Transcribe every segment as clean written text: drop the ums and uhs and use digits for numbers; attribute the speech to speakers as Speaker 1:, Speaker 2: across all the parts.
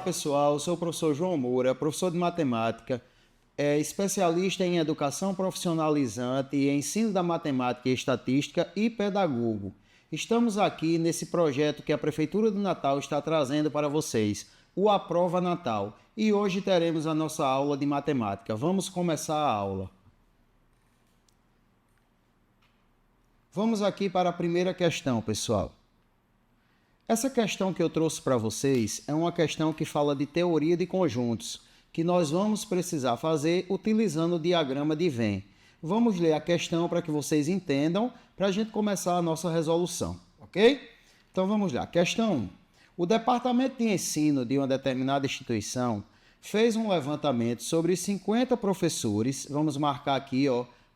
Speaker 1: pessoal, eu sou o professor João Moura, professor de matemática, especialista em educação profissionalizante, ensino da matemática e estatística e pedagogo. Estamos aqui nesse projeto que a Prefeitura do Natal está trazendo para vocês, o Aprova Natal, e hoje teremos a nossa aula de matemática. Vamos começar a aula. Vamos aqui para a primeira questão, pessoal. Essa questão que eu trouxe para vocês é uma questão que fala de teoria de conjuntos, que nós vamos precisar fazer utilizando o diagrama de Venn. Vamos ler a questão para que vocês entendam, para a gente começar a nossa resolução, ok? Então vamos lá. Questão 1. O Departamento de Ensino de uma determinada instituição fez um levantamento sobre 50 professores. Vamos marcar aqui,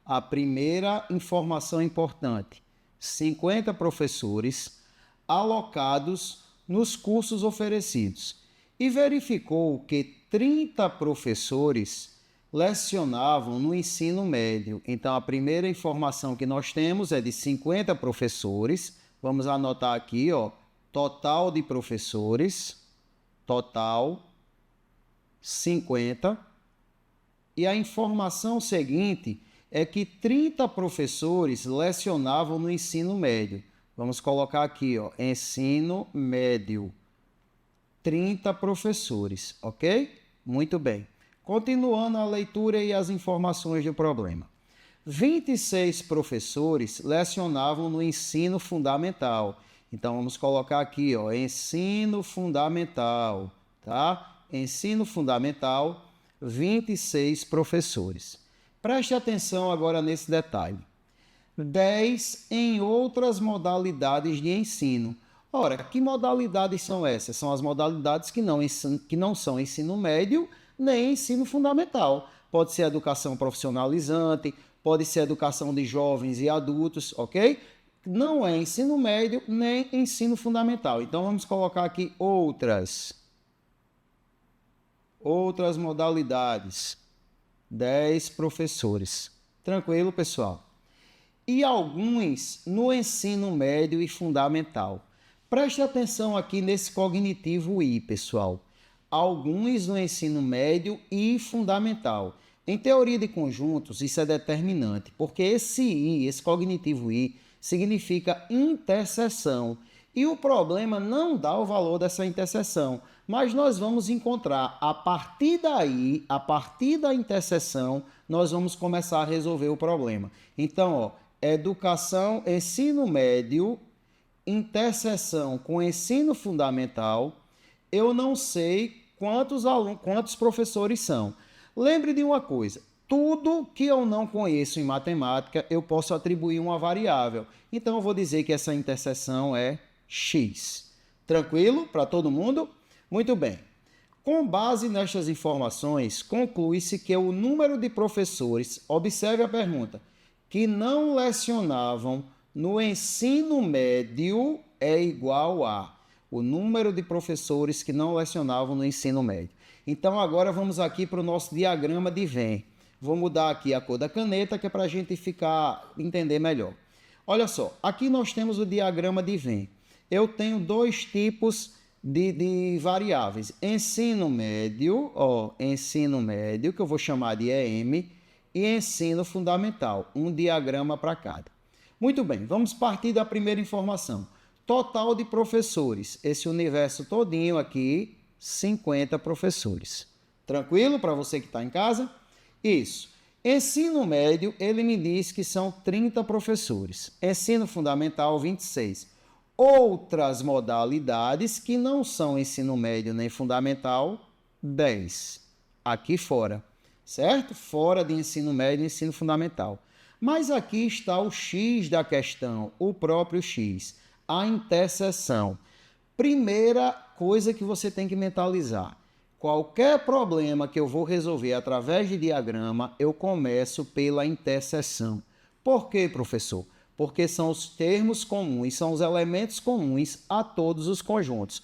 Speaker 1: a primeira informação importante. 50 professores alocados nos cursos oferecidos e verificou que 30 professores lecionavam no ensino médio. Então, a primeira informação que nós temos é de 50 professores. Vamos anotar aqui, total de professores, total 50. E a informação seguinte é que 30 professores lecionavam no ensino médio. Vamos colocar aqui, ensino médio, 30 professores, ok? Muito bem. Continuando a leitura e as informações do problema. 26 professores lecionavam no ensino fundamental. Então, vamos colocar aqui, ensino fundamental, tá? Ensino fundamental, 26 professores. Preste atenção agora nesse detalhe. 10 em outras modalidades de ensino. Ora, que modalidades são essas? São as modalidades que não são ensino médio nem ensino fundamental. Pode ser educação profissionalizante, pode ser educação de jovens e adultos, ok? Não é ensino médio nem ensino fundamental. Então, vamos colocar aqui outras modalidades. 10 professores. Tranquilo, pessoal? E alguns no ensino médio e fundamental. Preste atenção aqui nesse cognitivo I, pessoal. Alguns no ensino médio e fundamental. Em teoria de conjuntos, isso é determinante, porque esse I, esse cognitivo I, significa interseção. E o problema não dá o valor dessa interseção, mas nós vamos encontrar, a partir daí, a partir da interseção, nós vamos começar a resolver o problema. Então, educação, ensino médio, interseção com ensino fundamental, eu não sei quantos professores são. Lembre de uma coisa, tudo que eu não conheço em matemática, eu posso atribuir uma variável. Então, eu vou dizer que essa interseção é X. Tranquilo para todo mundo? Muito bem. Com base nestas informações, conclui-se que o número de professores, observe a pergunta, que não lecionavam no ensino médio é igual a o número de professores que não lecionavam no ensino médio. Então, agora vamos aqui para o nosso diagrama de Venn. Vou mudar aqui a cor da caneta, que é para a gente entender melhor. Olha só, aqui nós temos o diagrama de Venn. Eu tenho dois tipos de variáveis. Ensino médio, ensino médio, que eu vou chamar de EM, e ensino fundamental, um diagrama para cada. Muito bem, vamos partir da primeira informação. Total de professores, esse universo todinho aqui, 50 professores. Tranquilo para você que está em casa? Isso. Ensino médio, ele me diz que são 30 professores. Ensino fundamental, 26. Outras modalidades que não são ensino médio nem fundamental, 10. Aqui fora. Certo? Fora de ensino médio e ensino fundamental. Mas aqui está o X da questão, o próprio X, a interseção. Primeira coisa que você tem que mentalizar. Qualquer problema que eu vou resolver através de diagrama, eu começo pela interseção. Por quê, professor? Porque são os termos comuns, são os elementos comuns a todos os conjuntos.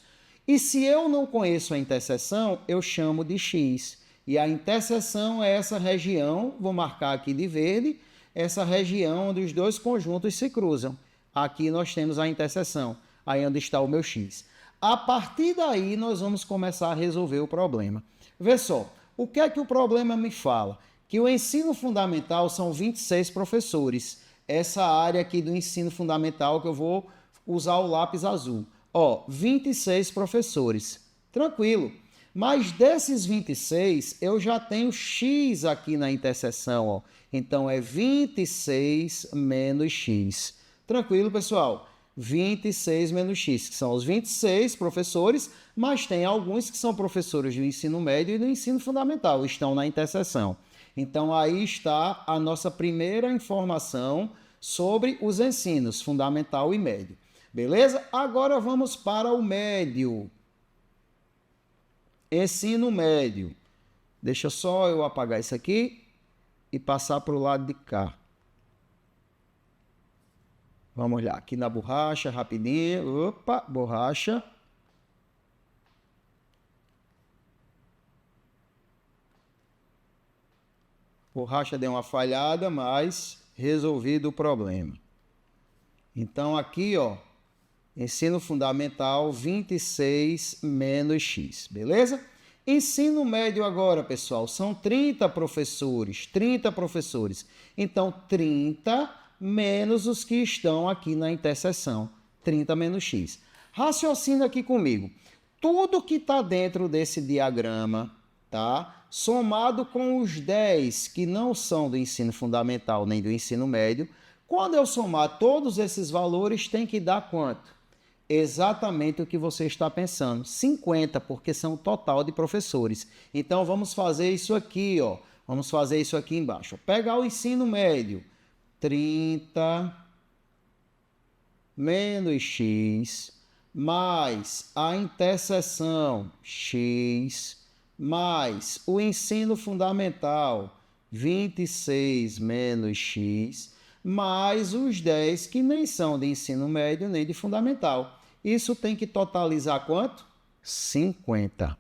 Speaker 1: E se eu não conheço a interseção, eu chamo de X. E a interseção é essa região, vou marcar aqui de verde, essa região onde os dois conjuntos se cruzam. Aqui nós temos a interseção, aí onde está o meu X. A partir daí, nós vamos começar a resolver o problema. Vê só, o que é que o problema me fala? Que o ensino fundamental são 26 professores. Essa área aqui do ensino fundamental que eu vou usar o lápis azul. Ó, 26 professores. Tranquilo. Mas desses 26, eu já tenho x aqui na interseção, ó. Então, é 26 menos x. Tranquilo, pessoal? 26 menos x, que são os 26 professores, mas tem alguns que são professores do ensino médio e do ensino fundamental, estão na interseção. Então, aí está a nossa primeira informação sobre os ensinos, fundamental e médio. Beleza? Agora vamos para o médio. Ensino médio. Deixa só eu apagar isso aqui e passar para o lado de cá. Vamos lá, aqui na borracha, rapidinho. Opa, borracha. Borracha deu uma falhada, mas resolvido o problema. Então, aqui, ó, ensino fundamental 26 menos x, beleza? Ensino médio agora, pessoal, são 30 professores, 30 professores. Então, 30 menos os que estão aqui na interseção, 30 menos x. Raciocina aqui comigo. Tudo que está dentro desse diagrama, tá? Somado com os 10 que não são do ensino fundamental nem do ensino médio, quando eu somar todos esses valores, tem que dar quanto? Exatamente o que você está pensando, 50, porque são o total de professores. Então, vamos fazer isso aqui, ó. Vamos fazer isso aqui embaixo. Pegar o ensino médio, 30 menos x, mais a interseção x, mais o ensino fundamental, 26 menos x, mais os 10 que nem são de ensino médio nem de fundamental. Isso tem que totalizar quanto? 50.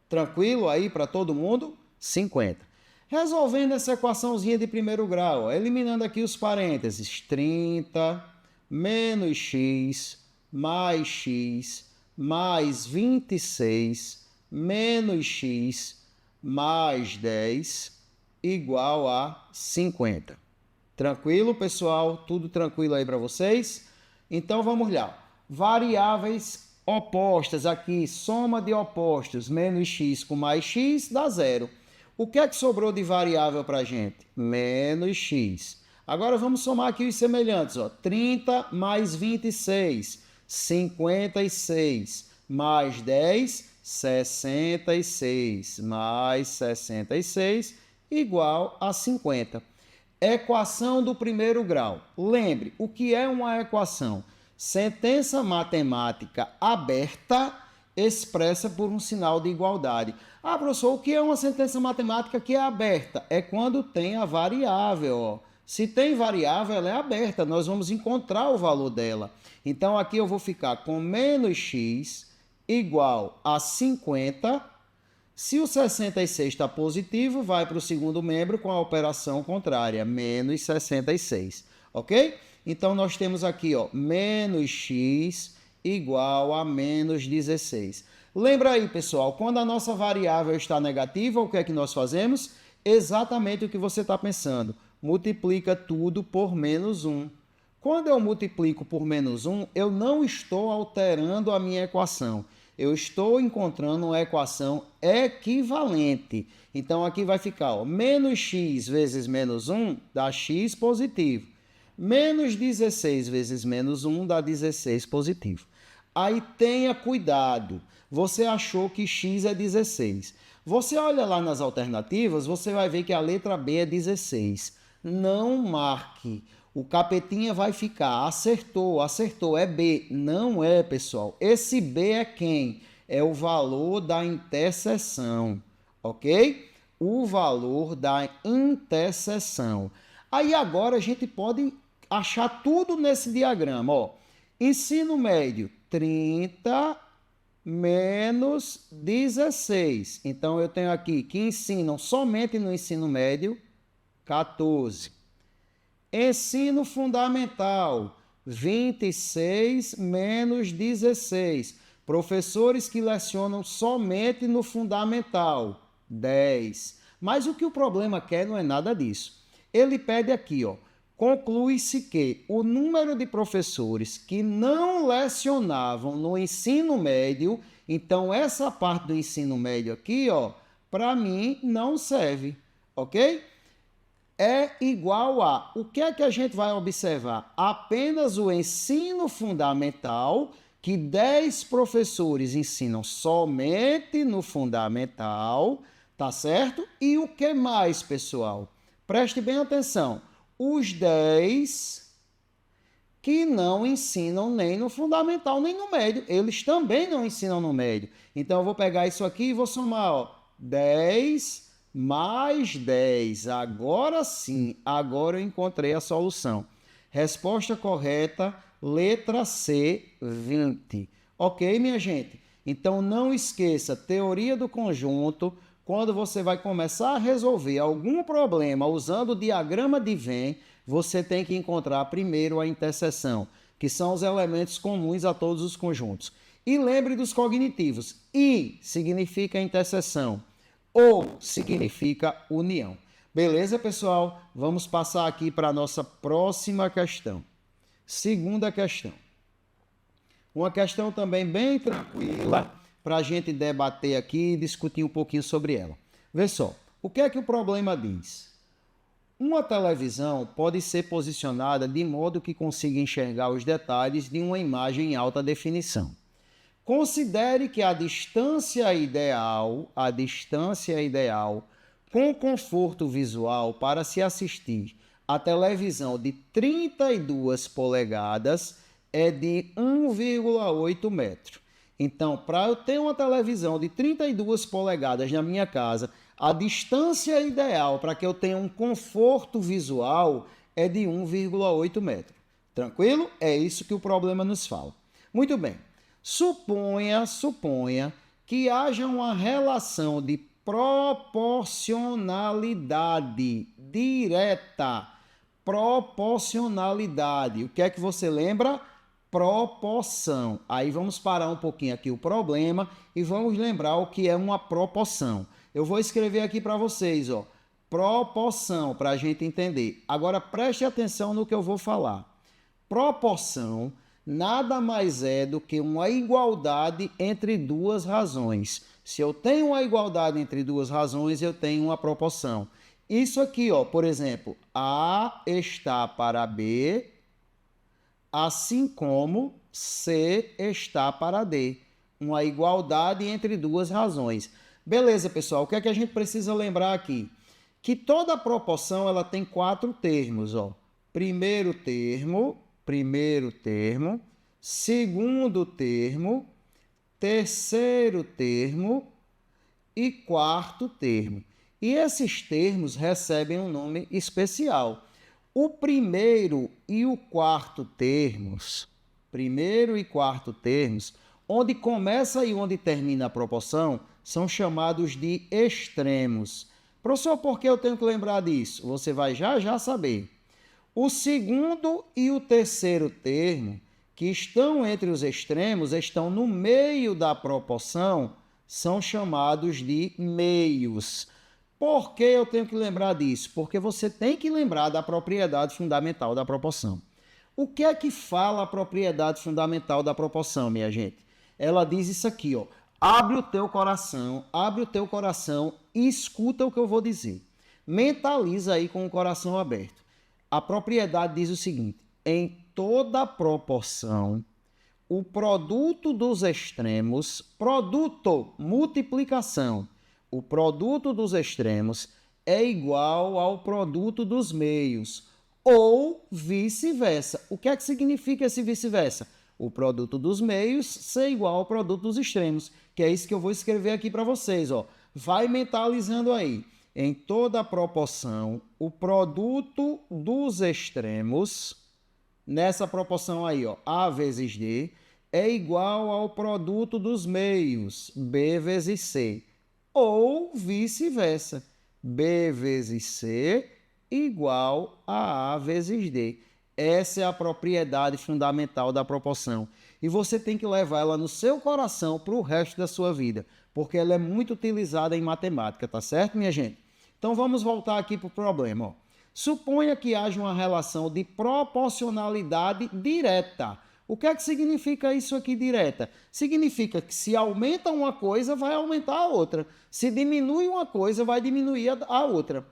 Speaker 1: Tranquilo aí para todo mundo? 50. Resolvendo essa equaçãozinha de primeiro grau, eliminando aqui os parênteses, 30 menos x mais 26 menos x mais 10 igual a 50. Tranquilo, pessoal? Tudo tranquilo aí para vocês? Então, vamos lá. Variáveis opostas aqui, soma de opostos, menos x com mais x dá zero. O que é que sobrou de variável para a gente? Menos x. Agora, vamos somar aqui os semelhantes. Ó. 30 mais 26, 56, mais 10, 66, mais 66, igual a 50. Equação do primeiro grau. Lembre, o que é uma equação? Sentença matemática aberta expressa por um sinal de igualdade. Ah, professor, o que é uma sentença matemática que é aberta? É quando tem a variável. Ó. Se tem variável, ela é aberta. Nós vamos encontrar o valor dela. Então, aqui eu vou ficar com menos x igual a 50. Se o 66 está positivo, vai para o segundo membro com a operação contrária, menos 66, ok? Então, nós temos aqui, ó, menos x igual a menos 16. Lembra aí, pessoal, quando a nossa variável está negativa, o que é que nós fazemos? Exatamente o que você está pensando. Multiplica tudo por menos 1. Quando eu multiplico por menos 1, eu não estou alterando a minha equação. Eu estou encontrando uma equação equivalente. Então, aqui vai ficar, ó, menos x vezes menos 1 dá x positivo. Menos 16 vezes menos 1 dá 16 positivo. Aí tenha cuidado. Você achou que x é 16. Você olha lá nas alternativas, você vai ver que a letra B é 16. Não marque. O capetinha vai ficar, acertou, é B. Não é, pessoal. Esse B é quem? É o valor da interseção, ok? O valor da interseção. Aí agora a gente pode achar tudo nesse diagrama, ó. Ensino médio, 30 menos 16. Então, eu tenho aqui que ensinam somente no ensino médio, 14. Ensino fundamental, 26 menos 16. Professores que lecionam somente no fundamental, 10. Mas o que o problema quer não é nada disso. Ele pede aqui, ó, conclui-se que o número de professores que não lecionavam no ensino médio, então essa parte do ensino médio aqui, ó, para mim não serve, ok? É igual a, o que é que a gente vai observar? Apenas o ensino fundamental, que 10 professores ensinam somente no fundamental, tá certo? E o que mais, pessoal? Preste bem atenção. Os 10 que não ensinam nem no fundamental, nem no médio. Eles também não ensinam no médio. Então, eu vou pegar isso aqui e vou somar, ó, 10 mais 10. Agora sim, agora eu encontrei a solução. Resposta correta, letra C, 20. Ok, minha gente? Então, não esqueça, teoria do conjunto, quando você vai começar a resolver algum problema usando o diagrama de Venn, você tem que encontrar primeiro a interseção, que são os elementos comuns a todos os conjuntos. E lembre dos cognitivos. I significa interseção, ou significa união. Beleza, pessoal? Vamos passar aqui para a nossa próxima questão. Segunda questão. Uma questão também bem tranquila para a gente debater aqui e discutir um pouquinho sobre ela. Vê só, o que é que o problema diz? Uma televisão pode ser posicionada de modo que consiga enxergar os detalhes de uma imagem em alta definição. Considere que a distância ideal com conforto visual para se assistir a televisão de 32 polegadas é de 1,8 metro. Então, para eu ter uma televisão de 32 polegadas na minha casa, a distância ideal para que eu tenha um conforto visual é de 1,8 metro. Tranquilo? É isso que o problema nos fala. Muito bem. Suponha que haja uma relação de proporcionalidade direta. Proporcionalidade. O que é que você lembra? Proporção. Aí vamos parar um pouquinho aqui o problema e vamos lembrar o que é uma proporção. Eu vou escrever aqui para vocês, ó, proporção, para a gente entender. Agora preste atenção no que eu vou falar. Proporção nada mais é do que uma igualdade entre duas razões. Se eu tenho uma igualdade entre duas razões, eu tenho uma proporção. Isso aqui, ó, por exemplo, A está para B, assim como C está para D. Uma igualdade entre duas razões. Beleza, pessoal, o que é que a gente precisa lembrar aqui? Que toda proporção ela tem 4 termos, ó. Primeiro termo, segundo termo, terceiro termo e quarto termo. E esses termos recebem um nome especial. O primeiro e quarto termos, onde começa e onde termina a proporção, são chamados de extremos. Professor, por que eu tenho que lembrar disso? Você vai já saber. O segundo e o terceiro termo, que estão entre os extremos, estão no meio da proporção, são chamados de meios. Por que eu tenho que lembrar disso? Porque você tem que lembrar da propriedade fundamental da proporção. O que é que fala a propriedade fundamental da proporção, minha gente? Ela diz isso aqui, ó. Abre o teu coração e escuta o que eu vou dizer. Mentaliza aí com o coração aberto. A propriedade diz o seguinte: em toda proporção, o produto dos extremos, produto, multiplicação, o produto dos extremos é igual ao produto dos meios, ou vice-versa. O que é que significa esse vice-versa? O produto dos meios ser igual ao produto dos extremos, que é isso que eu vou escrever aqui para vocês, ó. Vai mentalizando aí. Em toda proporção, o produto dos extremos, nessa proporção aí, ó, A vezes D, é igual ao produto dos meios, B vezes C, ou vice-versa, B vezes C igual a vezes D. Essa é a propriedade fundamental da proporção. E você tem que levar ela no seu coração para o resto da sua vida, porque ela é muito utilizada em matemática, tá certo, minha gente? Então vamos voltar aqui para o problema. Ó. Suponha que haja uma relação de proporcionalidade direta. O que é que significa isso aqui direta? Significa que se aumenta uma coisa, vai aumentar a outra. Se diminui uma coisa, vai diminuir a outra.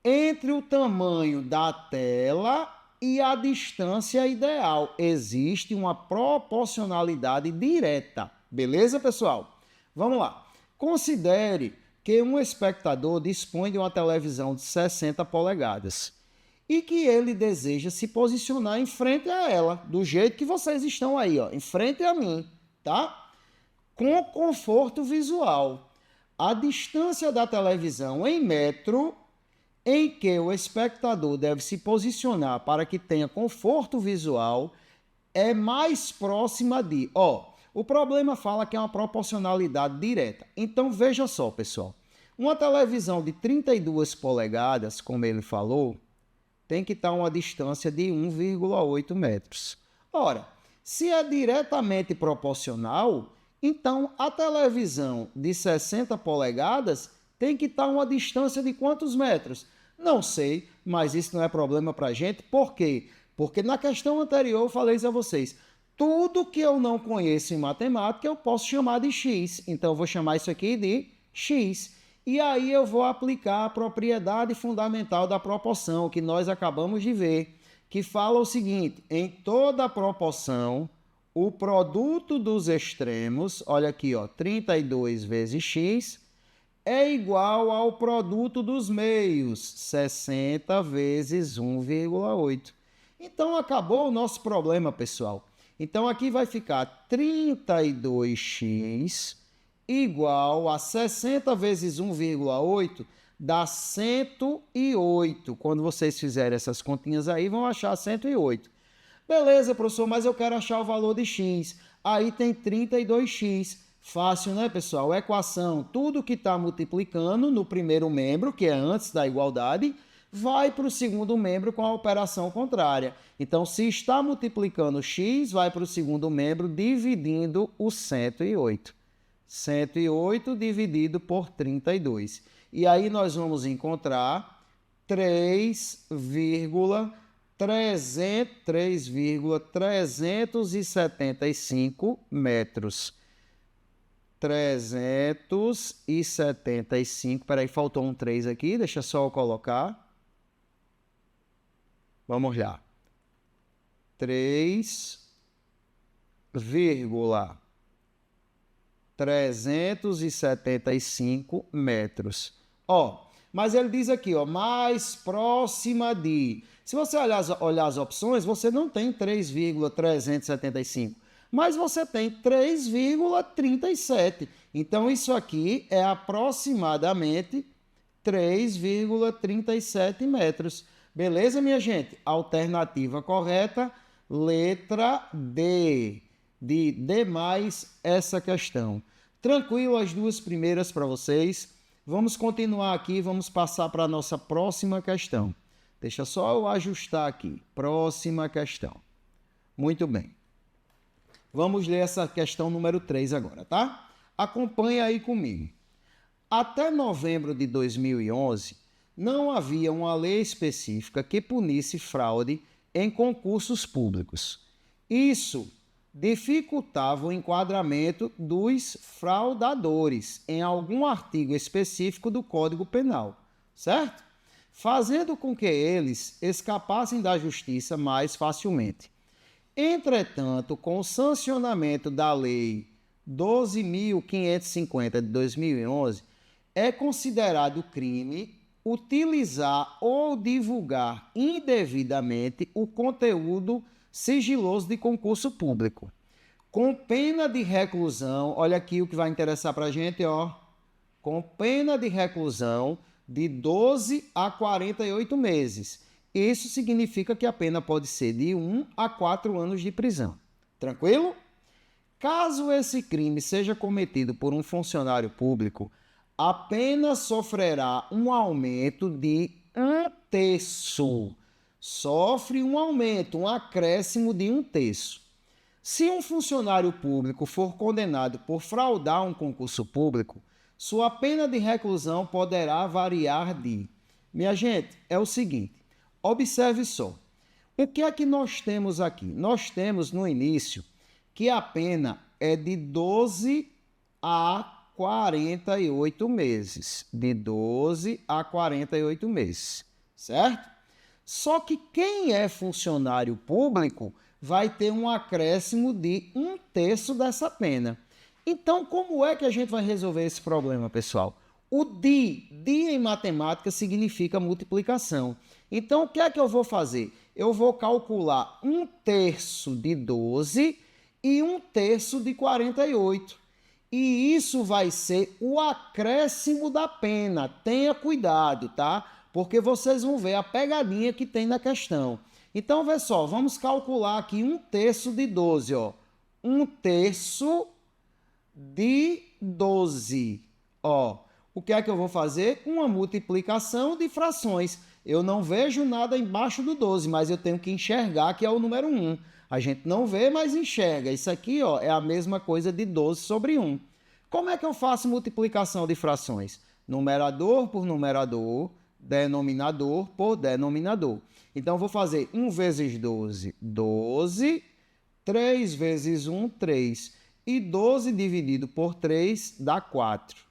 Speaker 1: Entre o tamanho da tela e a distância ideal, existe uma proporcionalidade direta. Beleza, pessoal? Vamos lá. Considere que um espectador dispõe de uma televisão de 60 polegadas e que ele deseja se posicionar em frente a ela, do jeito que vocês estão aí, ó, em frente a mim, tá? Com conforto visual. A distância da televisão em metro em que o espectador deve se posicionar para que tenha conforto visual é mais próxima de... o problema fala que é uma proporcionalidade direta. Então, veja só, pessoal. Uma televisão de 32 polegadas, como ele falou, tem que estar a uma distância de 1,8 metros. Ora, se é diretamente proporcional, então a televisão de 60 polegadas tem que estar a uma distância de quantos metros? Não sei, mas isso não é problema para a gente. Por quê? Porque na questão anterior eu falei a vocês, tudo que eu não conheço em matemática eu posso chamar de x. Então eu vou chamar isso aqui de x. E aí eu vou aplicar a propriedade fundamental da proporção, que nós acabamos de ver, que fala o seguinte, em toda proporção, o produto dos extremos, olha aqui, ó, 32 vezes x, é igual ao produto dos meios, 60 vezes 1,8. Então acabou o nosso problema, pessoal. Então aqui vai ficar 32x igual a 60 vezes 1,8 dá 108. Quando vocês fizerem essas continhas aí, vão achar 108. Beleza, professor, mas eu quero achar o valor de x. Aí tem 32x. Fácil, né, pessoal? Equação, tudo que está multiplicando no primeiro membro, que é antes da igualdade, vai para o segundo membro com a operação contrária. Então, se está multiplicando x, vai para o segundo membro dividindo o 108. 108 dividido por 32. E aí nós vamos encontrar 3,375 metros. 375, peraí, faltou um 3 aqui, deixa só eu colocar. Vamos lá. 3,375 metros. Mas ele diz aqui, mais próxima de... Se você olhar as opções, você não tem 3,375, mas você tem 3,37. Então, isso aqui é aproximadamente 3,37 metros. Beleza, minha gente? Alternativa correta, letra D. De demais essa questão. Tranquilo, as duas primeiras para vocês. Vamos continuar aqui, vamos passar para a nossa próxima questão. Deixa só eu ajustar aqui. Próxima questão. Muito bem. Vamos ler essa questão número 3 agora, tá? Acompanha aí comigo. Até novembro de 2011, não havia uma lei específica que punisse fraude em concursos públicos. Isso dificultava o enquadramento dos fraudadores em algum artigo específico do Código Penal, certo? Fazendo com que eles escapassem da justiça mais facilmente. Entretanto, com o sancionamento da Lei 12.550 de 2011, é considerado crime utilizar ou divulgar indevidamente o conteúdo sigiloso de concurso público, com pena de reclusão, olha aqui o que vai interessar para a gente, com pena de reclusão de 12 a 48 meses. Isso significa que a pena pode ser de 1 a 4 anos de prisão. Tranquilo? Caso esse crime seja cometido por um funcionário público, a pena sofrerá um aumento de 1/3. sofre um aumento, um acréscimo de 1/3. Se um funcionário público for condenado por fraudar um concurso público, sua pena de reclusão poderá variar de... Minha gente, é o seguinte, observe só. O que é que nós temos aqui? Nós temos no início que a pena é de 12 a 48 meses. De 12 a 48 meses, certo? Só que quem é funcionário público vai ter um acréscimo de 1/3 dessa pena. Então, como é que a gente vai resolver esse problema, pessoal? O di em matemática significa multiplicação. Então, o que é que eu vou fazer? Eu vou calcular 1/3 de 12 e 1/3 de 48. E isso vai ser o acréscimo da pena. Tenha cuidado, tá? Porque vocês vão ver a pegadinha que tem na questão. Então, vê só, vamos calcular aqui 1/3 de 12, ó. 1/3 de 12, ó. O que é que eu vou fazer? Uma multiplicação de frações. Eu não vejo nada embaixo do 12, mas eu tenho que enxergar que é o número 1. A gente não vê, mas enxerga. Isso aqui, ó, é a mesma coisa de 12 sobre 1. Como é que eu faço multiplicação de frações? Numerador por numerador, denominador por denominador. Então, eu vou fazer 1 vezes 12, 12. 3 vezes 1, 3. E 12 dividido por 3 dá 4.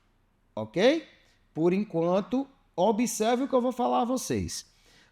Speaker 1: Ok? Por enquanto, observe o que eu vou falar a vocês.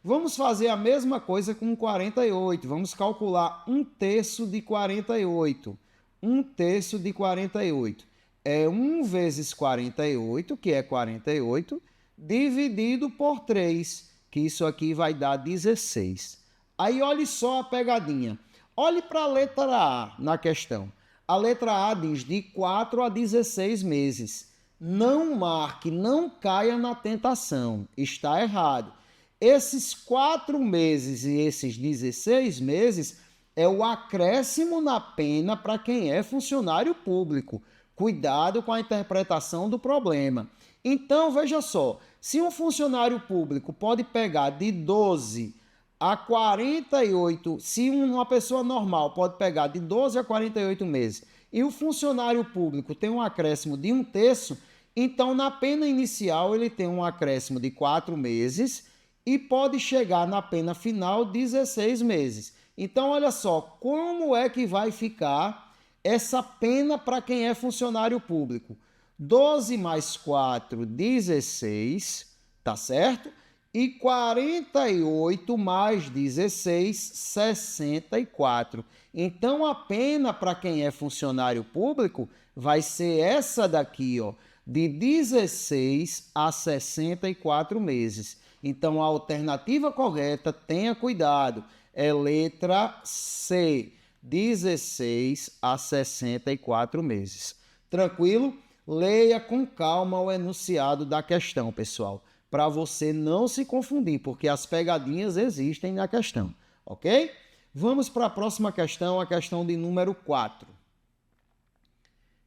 Speaker 1: Vamos fazer a mesma coisa com 48. Vamos calcular 1/3 de 48. 1/3 de 48. É 1 vezes 48, que é 48, dividido por 3, que isso aqui vai dar 16. Aí, olhe só a pegadinha. Olhe para a letra A na questão. A letra A diz de 4 a 16 meses. Não marque, não caia na tentação. Está errado. Esses 4 meses e esses 16 meses é o acréscimo na pena para quem é funcionário público. Cuidado com a interpretação do problema. Então, veja só, se um funcionário público pode pegar de 12 a 48, se uma pessoa normal pode pegar de 12 a 48 meses, e o funcionário público tem um acréscimo de 1/3, então na pena inicial ele tem um acréscimo de 4 meses e pode chegar na pena final 16 meses. Então, olha só, como é que vai ficar essa pena para quem é funcionário público? 12 mais 4, 16, tá certo? E 48 mais 16, 64. Então, a pena para quem é funcionário público vai ser essa daqui, ó, de 16 a 64 meses. Então, a alternativa correta, tenha cuidado, é letra C, 16 a 64 meses. Tranquilo? Leia com calma o enunciado da questão, pessoal, para você não se confundir, porque as pegadinhas existem na questão, ok? Vamos para a próxima questão, a questão de número 4.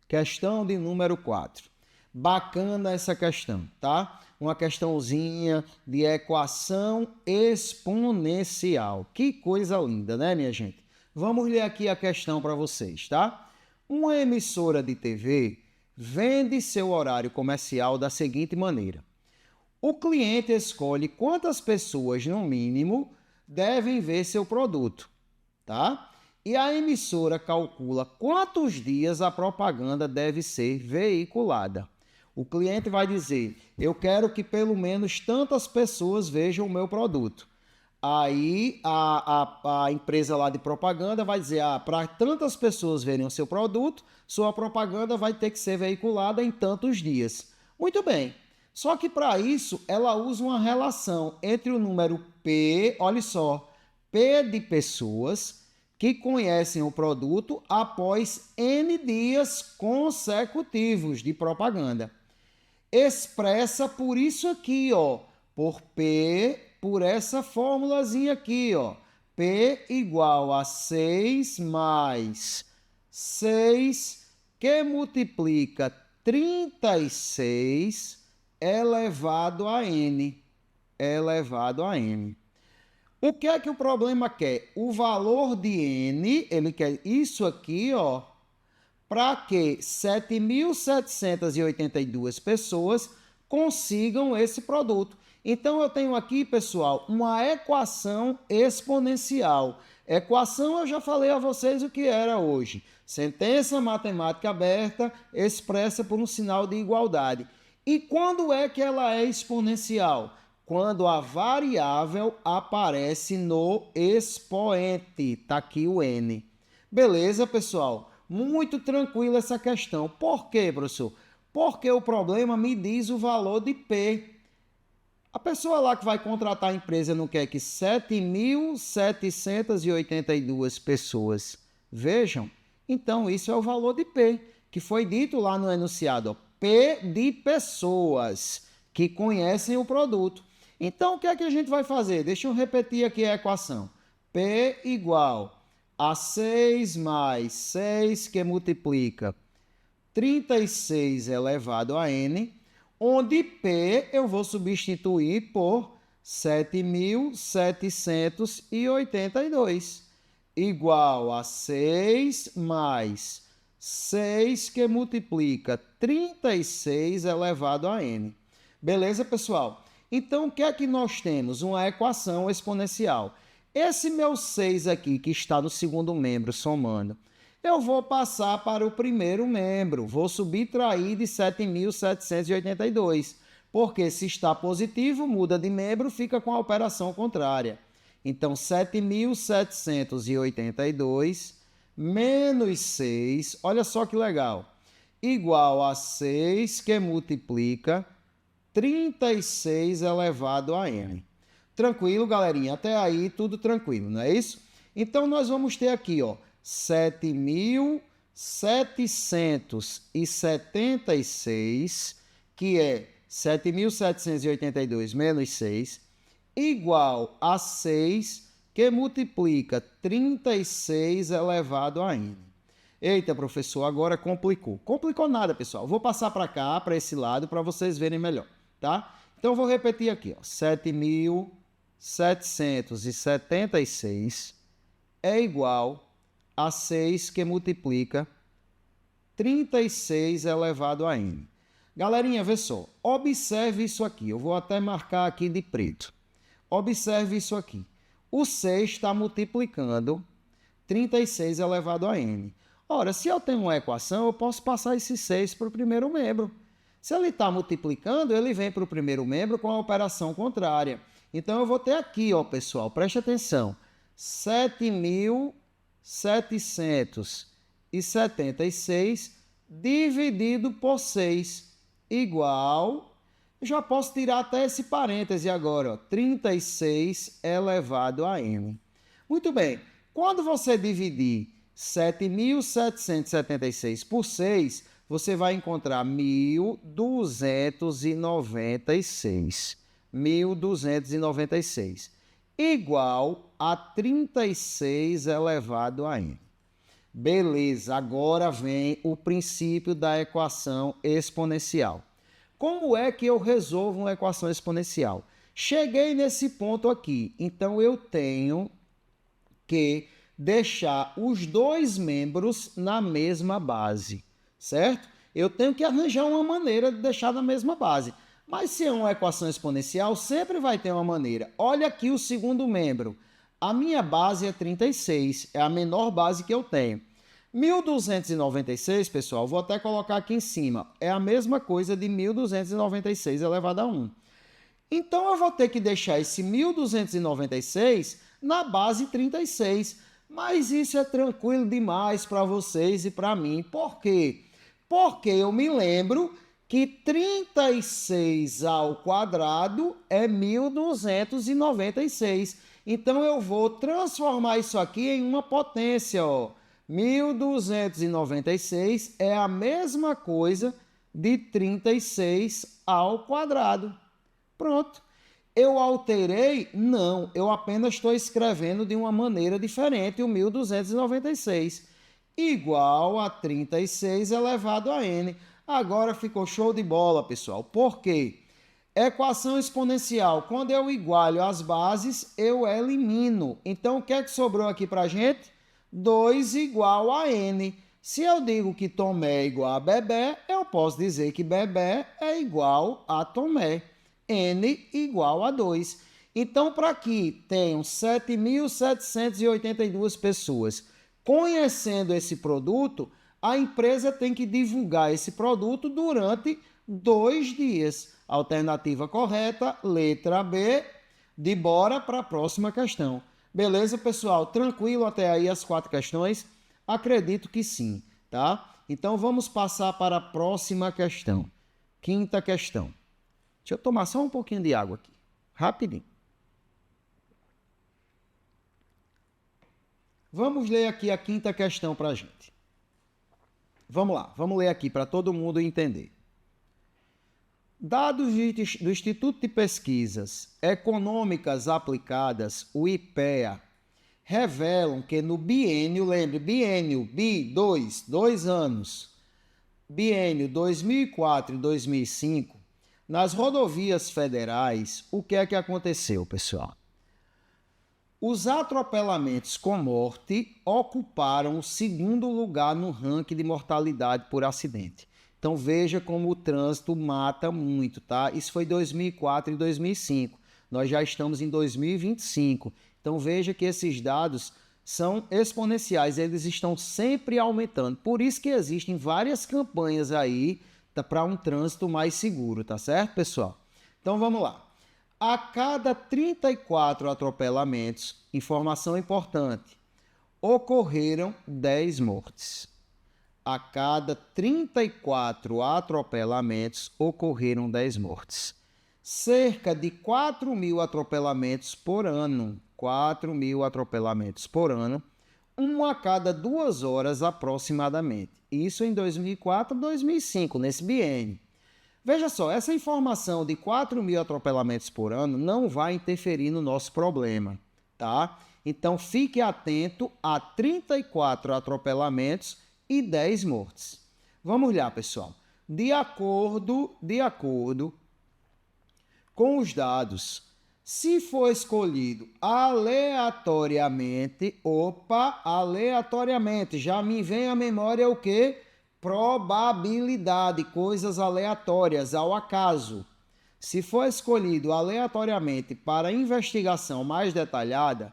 Speaker 1: Questão de número 4. Bacana essa questão, tá? Uma questãozinha de equação exponencial. Que coisa linda, né, minha gente? Vamos ler aqui a questão para vocês, tá? Uma emissora de TV vende seu horário comercial da seguinte maneira: o cliente escolhe quantas pessoas, no mínimo, devem ver seu produto, tá? E a emissora calcula quantos dias a propaganda deve ser veiculada. O cliente vai dizer: eu quero que pelo menos tantas pessoas vejam o meu produto. Aí a empresa lá de propaganda vai dizer: para tantas pessoas verem o seu produto, sua propaganda vai ter que ser veiculada em tantos dias. Muito bem. Só que para isso ela usa uma relação entre o número P, olha só, P de pessoas que conhecem o produto após N dias consecutivos de propaganda. Expressa por isso aqui, ó, por P, por essa formulazinha aqui, ó. P igual a 6 mais 6, que multiplica 36 elevado a N. Elevado a N. O que é que o problema quer? O valor de N, ele quer isso aqui, ó, para que 7.782 pessoas consigam esse produto. Então, eu tenho aqui, pessoal, uma equação exponencial. Equação, eu já falei a vocês o que era hoje. Sentença matemática aberta expressa por um sinal de igualdade. E quando é que ela é exponencial? Quando a variável aparece no expoente. Está aqui o N. Beleza, pessoal? Muito tranquila essa questão. Por quê, professor? Porque o problema me diz o valor de P. A pessoa lá que vai contratar a empresa não quer que 7.782 pessoas vejam? Então, isso é o valor de P, que foi dito lá no enunciado. Ó, P de pessoas que conhecem o produto. Então, o que é que a gente vai fazer? Deixa eu repetir aqui a equação. P igual a 6 mais 6 que multiplica 36 elevado a n, onde P eu vou substituir por 7.782, igual a 6 mais 6 que multiplica 36 elevado a n. Beleza, pessoal? Então, o que é que nós temos? Uma equação exponencial. Esse meu 6 aqui, que está no segundo membro, somando, eu vou passar para o primeiro membro. Vou subtrair de 7.782. Porque se está positivo, muda de membro, fica com a operação contrária. Então, 7.782 menos 6, olha só que legal, igual a 6 que multiplica 36 elevado a n. Tranquilo, galerinha? Até aí, tudo tranquilo, não é isso? Então, nós vamos ter aqui, ó, 7.776, que é 7.782 menos 6, igual a 6, que multiplica 36 elevado a n. Eita, professor, agora complicou. Complicou nada, pessoal. Vou passar para cá, para esse lado, para vocês verem melhor, tá? Então, vou repetir aqui, ó, 7.776 é igual a 6 que multiplica 36 elevado a n. Galerinha, vê só, observe isso aqui, eu vou até marcar aqui de preto. Observe isso aqui. O 6 está multiplicando 36 elevado a n. Ora, se eu tenho uma equação, eu posso passar esse 6 para o primeiro membro. Se ele está multiplicando, ele vem para o primeiro membro com a operação contrária. Então, eu vou ter aqui, ó, pessoal, preste atenção, 7.776 dividido por 6, igual, eu já posso tirar até esse parêntese agora, ó, 36 elevado a n. Muito bem, quando você dividir 7.776 por 6, você vai encontrar 1.296. 1.296, igual a 36 elevado a n. Beleza, agora vem o princípio da equação exponencial. Como é que eu resolvo uma equação exponencial? Cheguei nesse ponto aqui, então eu tenho que deixar os dois membros na mesma base, certo? Eu tenho que arranjar uma maneira de deixar na mesma base. Mas se é uma equação exponencial, sempre vai ter uma maneira. Olha aqui o segundo membro. A minha base é 36, é a menor base que eu tenho. 1.296, pessoal, vou até colocar aqui em cima. É a mesma coisa de 1.296 elevado a 1. Então, eu vou ter que deixar esse 1.296 na base 36. Mas isso é tranquilo demais para vocês e para mim. Por quê? Porque eu me lembro que 36 ao quadrado é 1.296. Então, eu vou transformar isso aqui em uma potência, ó. 1.296 é a mesma coisa de 36 ao quadrado. Pronto. Eu alterei? Não, eu apenas estou escrevendo de uma maneira diferente o 1.296. Igual a 36 elevado a n. Agora ficou show de bola, pessoal. Por quê? Equação exponencial. Quando eu igualo as bases, eu elimino. Então, o que é que sobrou aqui para a gente? 2 igual a n. Se eu digo que Tomé é igual a Bebé, eu posso dizer que Bebé é igual a Tomé. N igual a 2. Então, para que tenham 7.782 pessoas conhecendo esse produto, a empresa tem que divulgar esse produto durante 2 dias. Alternativa correta, letra B, de bora para a próxima questão. Beleza, pessoal? Tranquilo até aí as 4 questões? Acredito que sim, tá? Então, vamos passar para a próxima questão. 5ª questão. Deixa eu tomar só um pouquinho de água aqui. Rapidinho. Vamos ler aqui a 5ª questão para a gente. Vamos lá, vamos ler aqui para todo mundo entender. Dados do Instituto de Pesquisas Econômicas Aplicadas, o IPEA, revelam que no biênio, lembre, biênio, 2 anos, biênio 2004 e 2005, nas rodovias federais, o que é que aconteceu, pessoal? Os atropelamentos com morte ocuparam o 2º lugar no ranking de mortalidade por acidente. Então, veja como o trânsito mata muito, tá? Isso foi 2004 e 2005. Nós já estamos em 2025. Então, veja que esses dados são exponenciais, eles estão sempre aumentando. Por isso que existem várias campanhas aí para um trânsito mais seguro, tá certo, pessoal? Então, vamos lá. A cada 34 atropelamentos, informação importante, ocorreram 10 mortes. A cada 34 atropelamentos, ocorreram 10 mortes. Cerca de 4.000 atropelamentos por ano. 4.000 atropelamentos por ano, um a cada 2 horas aproximadamente. Isso em 2004 e 2005, nesse biênio. Veja só, essa informação de 4.000 atropelamentos por ano não vai interferir no nosso problema, tá? Então, fique atento a 34 atropelamentos e 10 mortes. Vamos lá, pessoal. De acordo com os dados, se for escolhido aleatoriamente, aleatoriamente, já me vem à memória o quê? Probabilidade, coisas aleatórias, ao acaso. Se for escolhido aleatoriamente para investigação mais detalhada,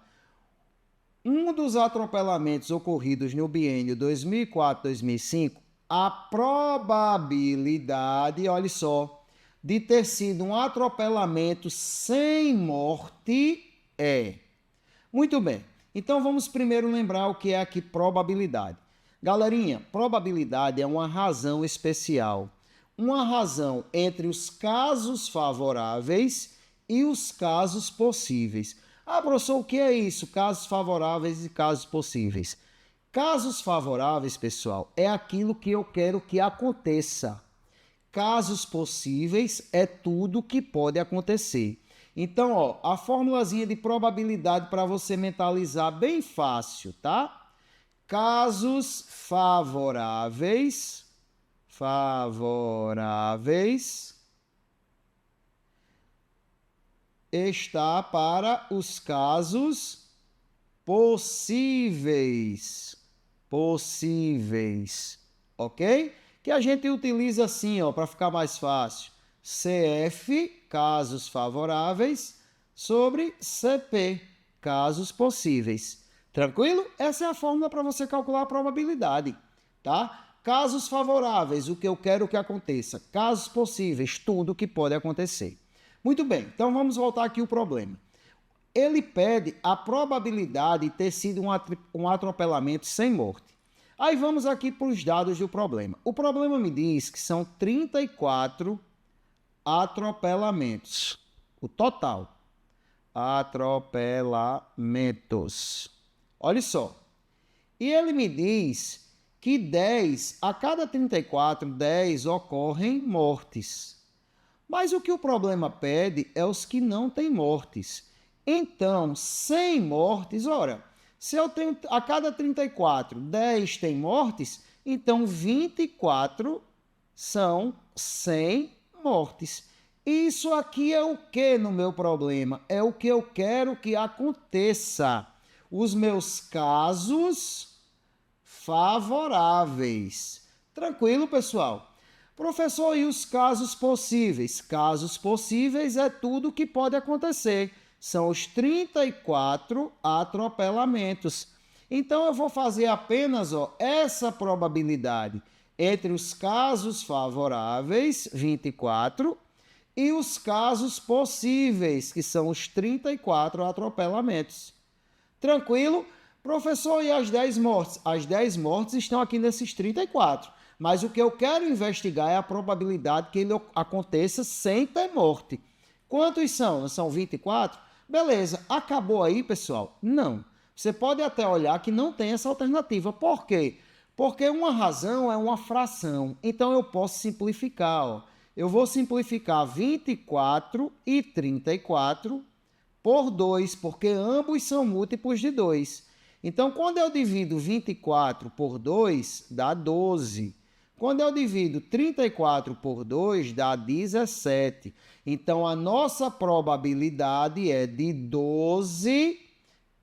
Speaker 1: um dos atropelamentos ocorridos no biênio 2004-2005, a probabilidade, olha só, de ter sido um atropelamento sem morte é. Muito bem, então vamos primeiro lembrar o que é aqui probabilidade. Galerinha, probabilidade é uma razão especial, uma razão entre os casos favoráveis e os casos possíveis. Ah, professor, o que é isso? Casos favoráveis e casos possíveis. Casos favoráveis, pessoal, é aquilo que eu quero que aconteça. Casos possíveis é tudo que pode acontecer. Então, ó, a formulazinha de probabilidade para você mentalizar bem fácil, tá? Casos favoráveis está para os casos possíveis, ok? Que a gente utiliza assim, ó, para ficar mais fácil. CF, casos favoráveis, sobre CP, casos possíveis. Tranquilo? Essa é a fórmula para você calcular a probabilidade, tá? Casos favoráveis, o que eu quero que aconteça. Casos possíveis, tudo que pode acontecer. Muito bem, então vamos voltar aqui ao problema. Ele pede a probabilidade de ter sido um atropelamento sem morte. Aí vamos aqui para os dados do problema. O problema me diz que são 34 atropelamentos. O total. Atropelamentos. Olha só. E ele me diz que 10, a cada 34, 10 ocorrem mortes. Mas o que o problema pede é os que não têm mortes. Então, 100 mortes, ora, se eu tenho a cada 34, 10 têm mortes, então 24 são 100 mortes. Isso aqui é o que no meu problema? É o que eu quero que aconteça. Os meus casos favoráveis. Tranquilo, pessoal? Professor, e os casos possíveis? Casos possíveis é tudo que pode acontecer. São os 34 atropelamentos. Então, eu vou fazer apenas essa probabilidade entre os casos favoráveis, 24, e os casos possíveis, que são os 34 atropelamentos. Tranquilo? Professor, e as 10 mortes? As 10 mortes estão aqui nesses 34. Mas o que eu quero investigar é a probabilidade que ele aconteça sem ter morte. Quantos são? São 24? Beleza. Acabou aí, pessoal? Não. Você pode até olhar que não tem essa alternativa. Por quê? Porque uma razão é uma fração. Então, eu posso simplificar. Eu vou simplificar 24 e 34 por 2, porque ambos são múltiplos de 2. Então, quando eu divido 24 por 2, dá 12. Quando eu divido 34 por 2, dá 17. Então, a nossa probabilidade é de 12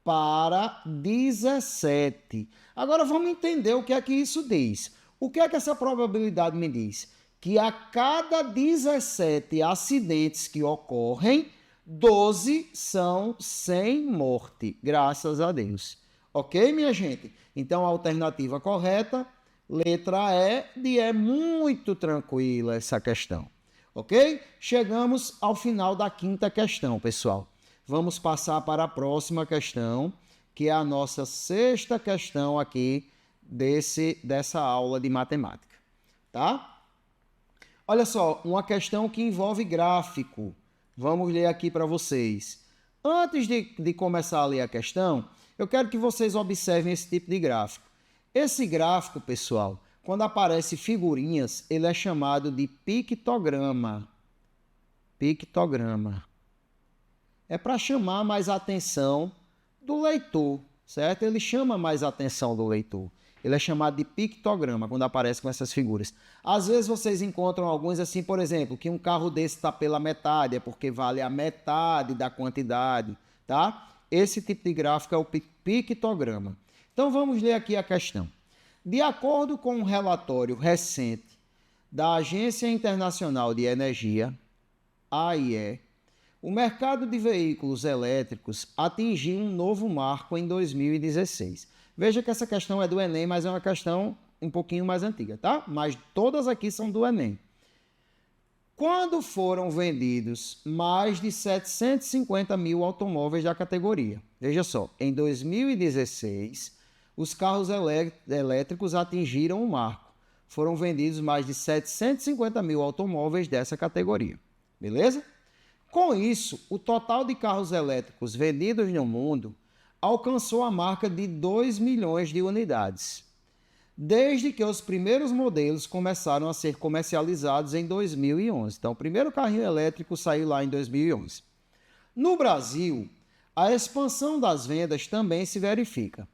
Speaker 1: para 17. Agora, vamos entender o que é que isso diz. O que é que essa probabilidade me diz? Que a cada 17 acidentes que ocorrem, 12 são sem morte, graças a Deus. Ok, minha gente? Então, a alternativa correta, letra E, é muito tranquila essa questão. Ok? Chegamos ao final da quinta questão, pessoal. Vamos passar para a próxima questão, que é a nossa sexta questão aqui dessa aula de matemática. Tá? Olha só, uma questão que envolve gráfico. Vamos ler aqui para vocês. Antes de começar a ler a questão, eu quero que vocês observem esse tipo de gráfico. Esse gráfico, pessoal, quando aparece figurinhas, ele é chamado de pictograma. Pictograma. É para chamar mais a atenção do leitor, certo? Ele chama mais a atenção do leitor. Ele é chamado de pictograma, quando aparece com essas figuras. Às vezes vocês encontram alguns assim, por exemplo, que um carro desse está pela metade, é porque vale a metade da quantidade, tá? Esse tipo de gráfico é o pictograma. Então vamos ler aqui a questão. De acordo com um relatório recente da Agência Internacional de Energia, AIE, o mercado de veículos elétricos atingiu um novo marco em 2016. Veja que essa questão é do Enem, mas é uma questão um pouquinho mais antiga, tá? Mas todas aqui são do Enem. Quando foram vendidos mais de 750 mil automóveis da categoria. Veja só, em 2016, os carros elétricos atingiram o marco. Foram vendidos mais de 750 mil automóveis dessa categoria. Beleza? Com isso, o total de carros elétricos vendidos no mundo alcançou a marca de 2 milhões de unidades, desde que os primeiros modelos começaram a ser comercializados em 2011. Então, o primeiro carrinho elétrico saiu lá em 2011. No Brasil, a expansão das vendas também se verifica.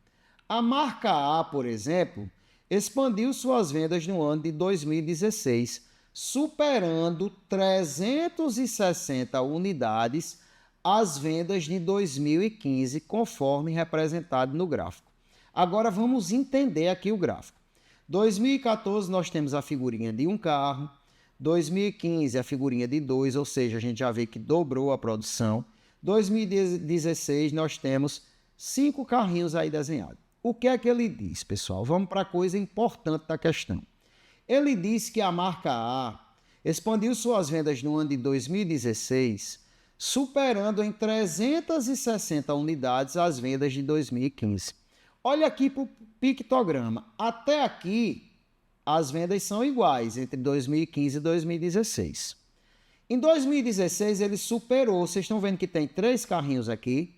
Speaker 1: A marca A, por exemplo, expandiu suas vendas no ano de 2016, superando 360 unidades as vendas de 2015, conforme representado no gráfico. Agora vamos entender aqui o gráfico. 2014 nós temos a figurinha de um carro, 2015 a figurinha de 2, ou seja, a gente já vê que dobrou a produção. 2016 nós temos 5 carrinhos aí desenhados. O que é que ele diz, pessoal? Vamos para a coisa importante da questão. Ele diz que a marca A expandiu suas vendas no ano de 2016, superando em 360 unidades as vendas de 2015. Olha aqui para o pictograma. Até aqui, as vendas são iguais entre 2015 e 2016. Em 2016, ele superou, vocês estão vendo que tem 3 carrinhos aqui,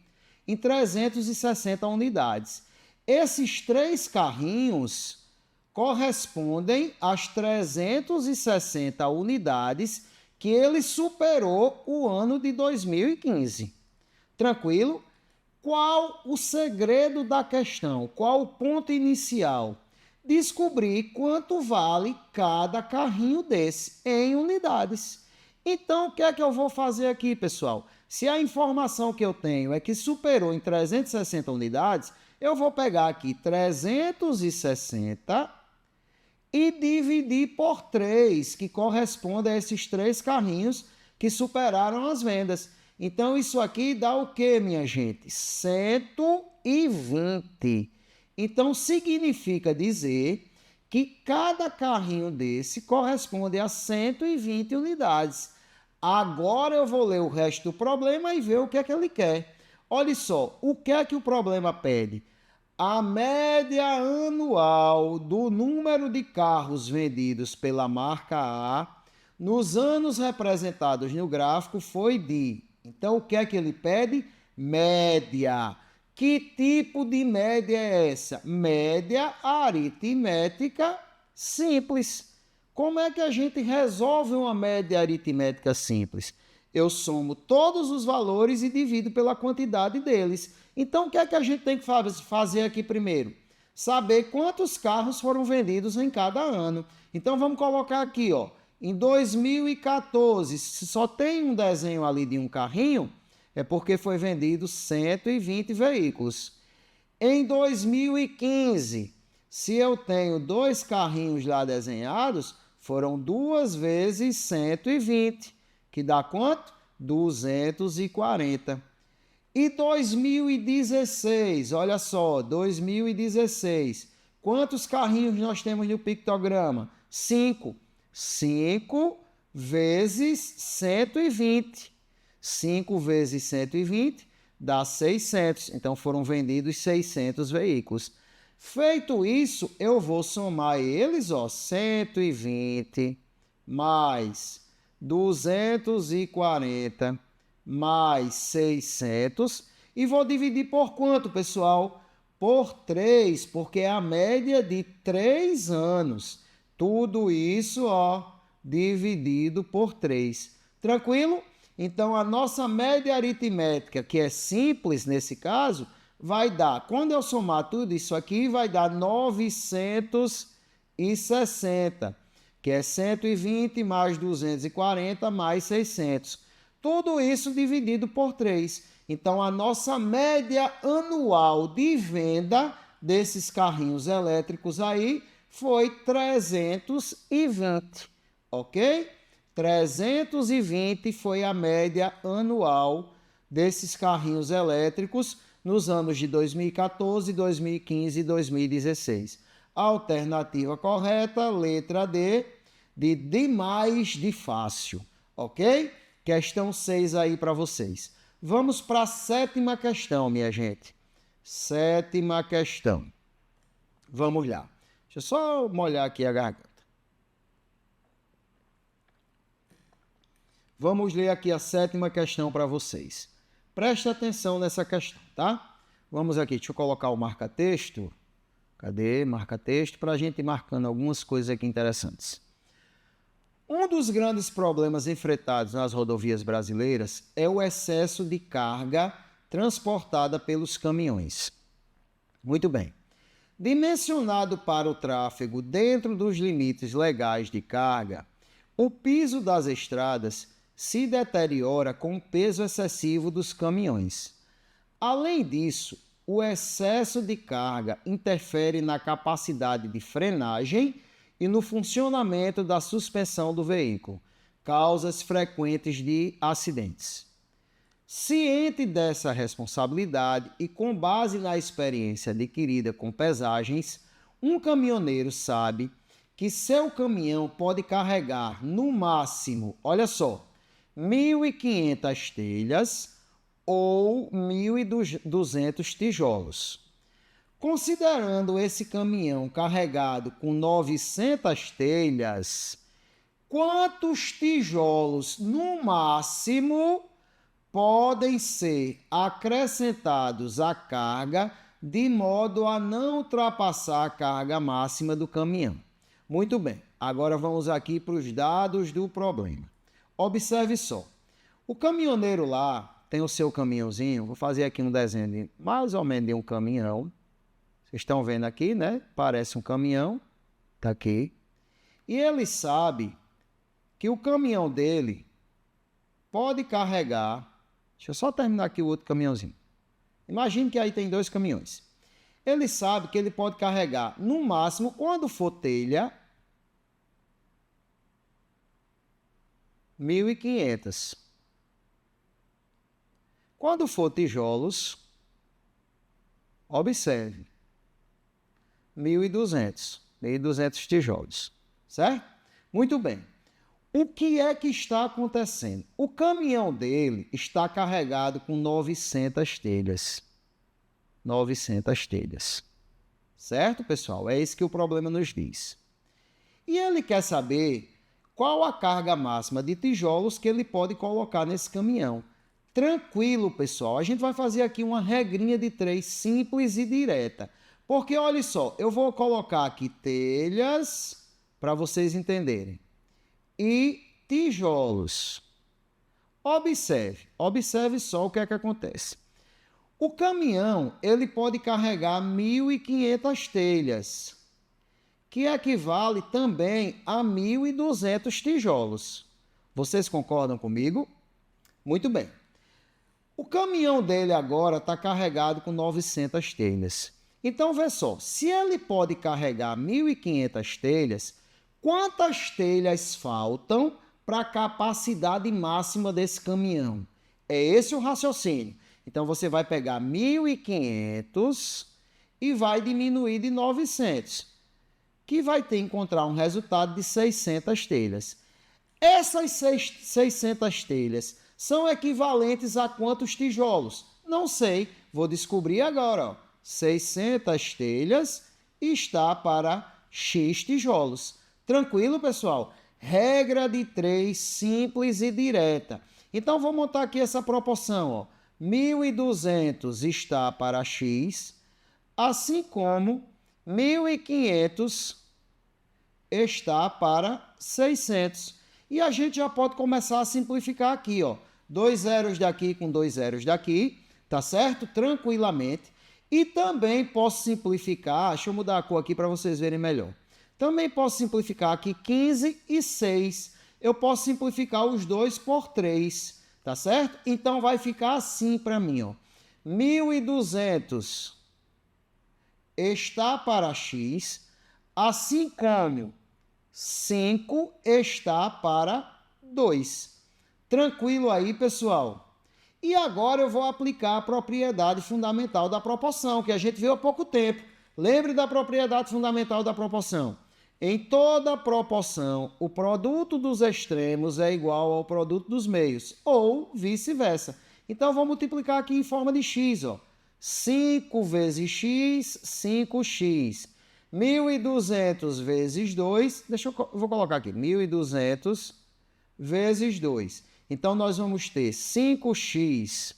Speaker 1: em 360 unidades. Esses 3 carrinhos correspondem às 360 unidades que ele superou o ano de 2015. Tranquilo? Qual o segredo da questão? Qual o ponto inicial? Descobrir quanto vale cada carrinho desse em unidades. Então, o que é que eu vou fazer aqui, pessoal? Se a informação que eu tenho é que superou em 360 unidades, eu vou pegar aqui 360 e dividir por 3, que corresponde a esses 3 carrinhos que superaram as vendas. Então, isso aqui dá o quê, minha gente? 120. Então, significa dizer que cada carrinho desse corresponde a 120 unidades. Agora eu vou ler o resto do problema e ver o que é que ele quer. Olha só, o que é que o problema pede? A média anual do número de carros vendidos pela marca A nos anos representados no gráfico foi de... Então, o que é que ele pede? Média. Que tipo de média é essa? Média aritmética simples. Como é que a gente resolve uma média aritmética simples? Eu somo todos os valores e divido pela quantidade deles. Então, o que é que a gente tem que fazer aqui primeiro? Saber quantos carros foram vendidos em cada ano. Então, vamos colocar aqui, ó. Em 2014, se só tem um desenho ali de um carrinho, é porque foi vendido 120 veículos. Em 2015, se eu tenho 2 carrinhos lá desenhados, foram 2 vezes 120, que dá quanto? 240. E 2016, olha só, 2016. Quantos carrinhos nós temos no pictograma? 5. 5 vezes 120. 5 vezes 120 dá 600. Então foram vendidos 600 veículos. Feito isso, eu vou somar eles, ó, 120 mais 240 mais 600 e vou dividir por quanto, pessoal? Por 3, porque é a média de 3 anos. Tudo isso, ó, dividido por 3. Tranquilo? Então, a nossa média aritmética, que é simples nesse caso, vai dar, quando eu somar tudo isso aqui, vai dar 960, que é 120 mais 240 mais 600. Tudo isso dividido por 3. Então, a nossa média anual de venda desses carrinhos elétricos aí foi 320, ok? 320 foi a média anual desses carrinhos elétricos nos anos de 2014, 2015 e 2016. Alternativa correta, letra D, de demais de fácil, ok? Questão 6 aí para vocês. Vamos para a 7ª questão, minha gente. 7ª questão. Vamos lá. Deixa eu só molhar aqui a garganta. Vamos ler aqui a 7ª questão para vocês. Preste atenção nessa questão, tá? Vamos aqui, deixa eu colocar o marca-texto. Cadê? Marca-texto, para a gente ir marcando algumas coisas aqui interessantes. Um dos grandes problemas enfrentados nas rodovias brasileiras é o excesso de carga transportada pelos caminhões. Muito bem. Dimensionado para o tráfego dentro dos limites legais de carga, o piso das estradas se deteriora com o peso excessivo dos caminhões. Além disso, o excesso de carga interfere na capacidade de frenagem e no funcionamento da suspensão do veículo, causas frequentes de acidentes. Ciente dessa responsabilidade e com base na experiência adquirida com pesagens, um caminhoneiro sabe que seu caminhão pode carregar no máximo, olha só, 1.500 telhas ou 1.200 tijolos. Considerando esse caminhão carregado com 900 telhas, quantos tijolos no máximo podem ser acrescentados à carga de modo a não ultrapassar a carga máxima do caminhão? Muito bem, agora vamos aqui para os dados do problema. Observe só, o caminhoneiro lá tem o seu caminhãozinho, vou fazer aqui um desenho de mais ou menos de um caminhão. Vocês estão vendo aqui, né? Parece um caminhão, tá aqui. E ele sabe que o caminhão dele pode carregar... Deixa eu só terminar aqui o outro caminhãozinho. Imagine que aí tem 2 caminhões. Ele sabe que ele pode carregar, no máximo, quando for telha, 1.500. Quando for tijolos, observe, 1.200 tijolos, certo? Muito bem. O que é que está acontecendo? O caminhão dele está carregado com 900 telhas. 900 telhas. Certo, pessoal? É isso que o problema nos diz. E ele quer saber qual a carga máxima de tijolos que ele pode colocar nesse caminhão. Tranquilo, pessoal. A gente vai fazer aqui uma regrinha de 3 simples e direta. Porque, olha só, eu vou colocar aqui telhas para vocês entenderem. E tijolos. Observe só o que é que acontece. O caminhão, ele pode carregar 1.500 telhas, que equivale também a 1.200 tijolos. Vocês concordam comigo? Muito bem. O caminhão dele agora está carregado com 900 telhas. Então, vê só, se ele pode carregar 1.500 telhas, quantas telhas faltam para a capacidade máxima desse caminhão? É esse o raciocínio. Então, você vai pegar 1.500 e vai diminuir de 900, que vai ter que encontrar um resultado de 600 telhas. Essas 600 telhas são equivalentes a quantos tijolos? Não sei, vou descobrir agora. Ó. 600 telhas está para X tijolos. Tranquilo, pessoal? Regra de 3, simples e direta. Então, vou montar aqui essa proporção. Ó. 1.200 está para X, assim como 1.500 está para 600. E a gente já pode começar a simplificar aqui. Ó. 2 zeros daqui com 2 zeros daqui, tá certo? Tranquilamente. E também posso simplificar, deixa eu mudar a cor aqui para vocês verem melhor. Também posso simplificar aqui 15 e 6. Eu posso simplificar os 2 por 3, tá certo? Então vai ficar assim para mim, ó. 1.200 está para X, assim como 5 está para 2. Tranquilo aí, pessoal? E agora eu vou aplicar a propriedade fundamental da proporção, que a gente viu há pouco tempo. Lembre da propriedade fundamental da proporção. Em toda proporção, o produto dos extremos é igual ao produto dos meios, ou vice-versa. Então, vou multiplicar aqui em forma de x. Ó. 5 vezes x, 5x. 1.200 vezes 2, vou colocar aqui, 1.200 vezes 2. Então, nós vamos ter 5x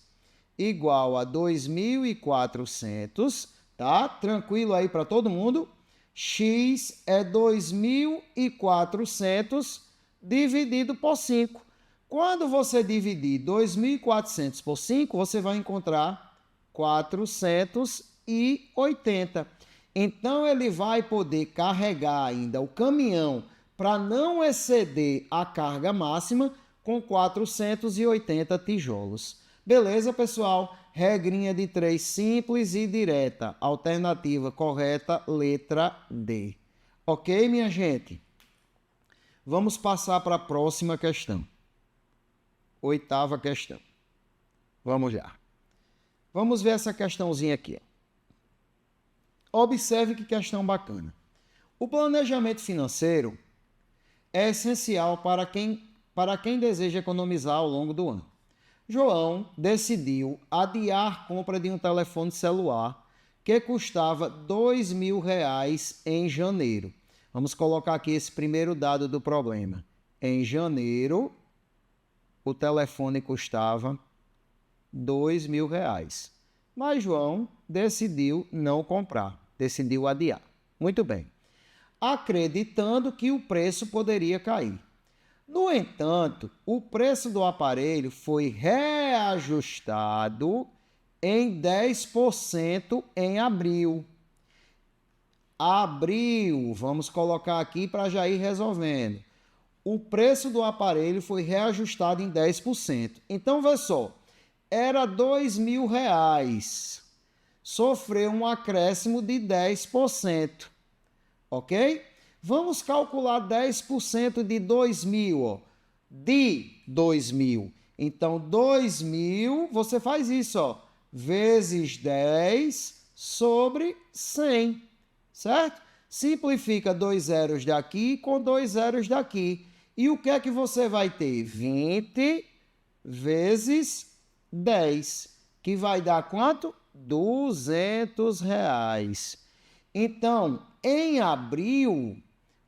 Speaker 1: igual a 2.400, tá? Tranquilo aí para todo mundo? X é 2.400 dividido por 5. Quando você dividir 2.400 por 5, você vai encontrar 480. Então, ele vai poder carregar ainda o caminhão para não exceder a carga máxima com 480 tijolos. Beleza, pessoal? Regrinha de 3 simples e direta. Alternativa correta, letra D. Ok, minha gente? Vamos passar para a próxima questão. 8ª questão. Vamos lá. Vamos ver essa questãozinha aqui. Observe que questão bacana. O planejamento financeiro é essencial para quem deseja economizar ao longo do ano. João decidiu adiar a compra de um telefone celular que custava R$2.000 em janeiro. Vamos colocar aqui esse primeiro dado do problema. Em janeiro, o telefone custava R$2.000. Mas João decidiu não comprar, decidiu adiar. Muito bem. Acreditando que o preço poderia cair. No entanto, o preço do aparelho foi reajustado em 10% em abril. Abril, vamos colocar aqui para já ir resolvendo. o preço do aparelho foi reajustado em 10%. Então, vê só, era R$ 2.000, sofreu um acréscimo de 10%, ok? Vamos calcular 10% de 2.000, ó, de 2.000. Então, 2.000, você faz isso, ó, vezes 10 sobre 100, certo? Simplifica 2 zeros daqui com 2 zeros daqui. E o que é que você vai ter? 20 vezes 10, que vai dar quanto? R$ 200. Então, em abril,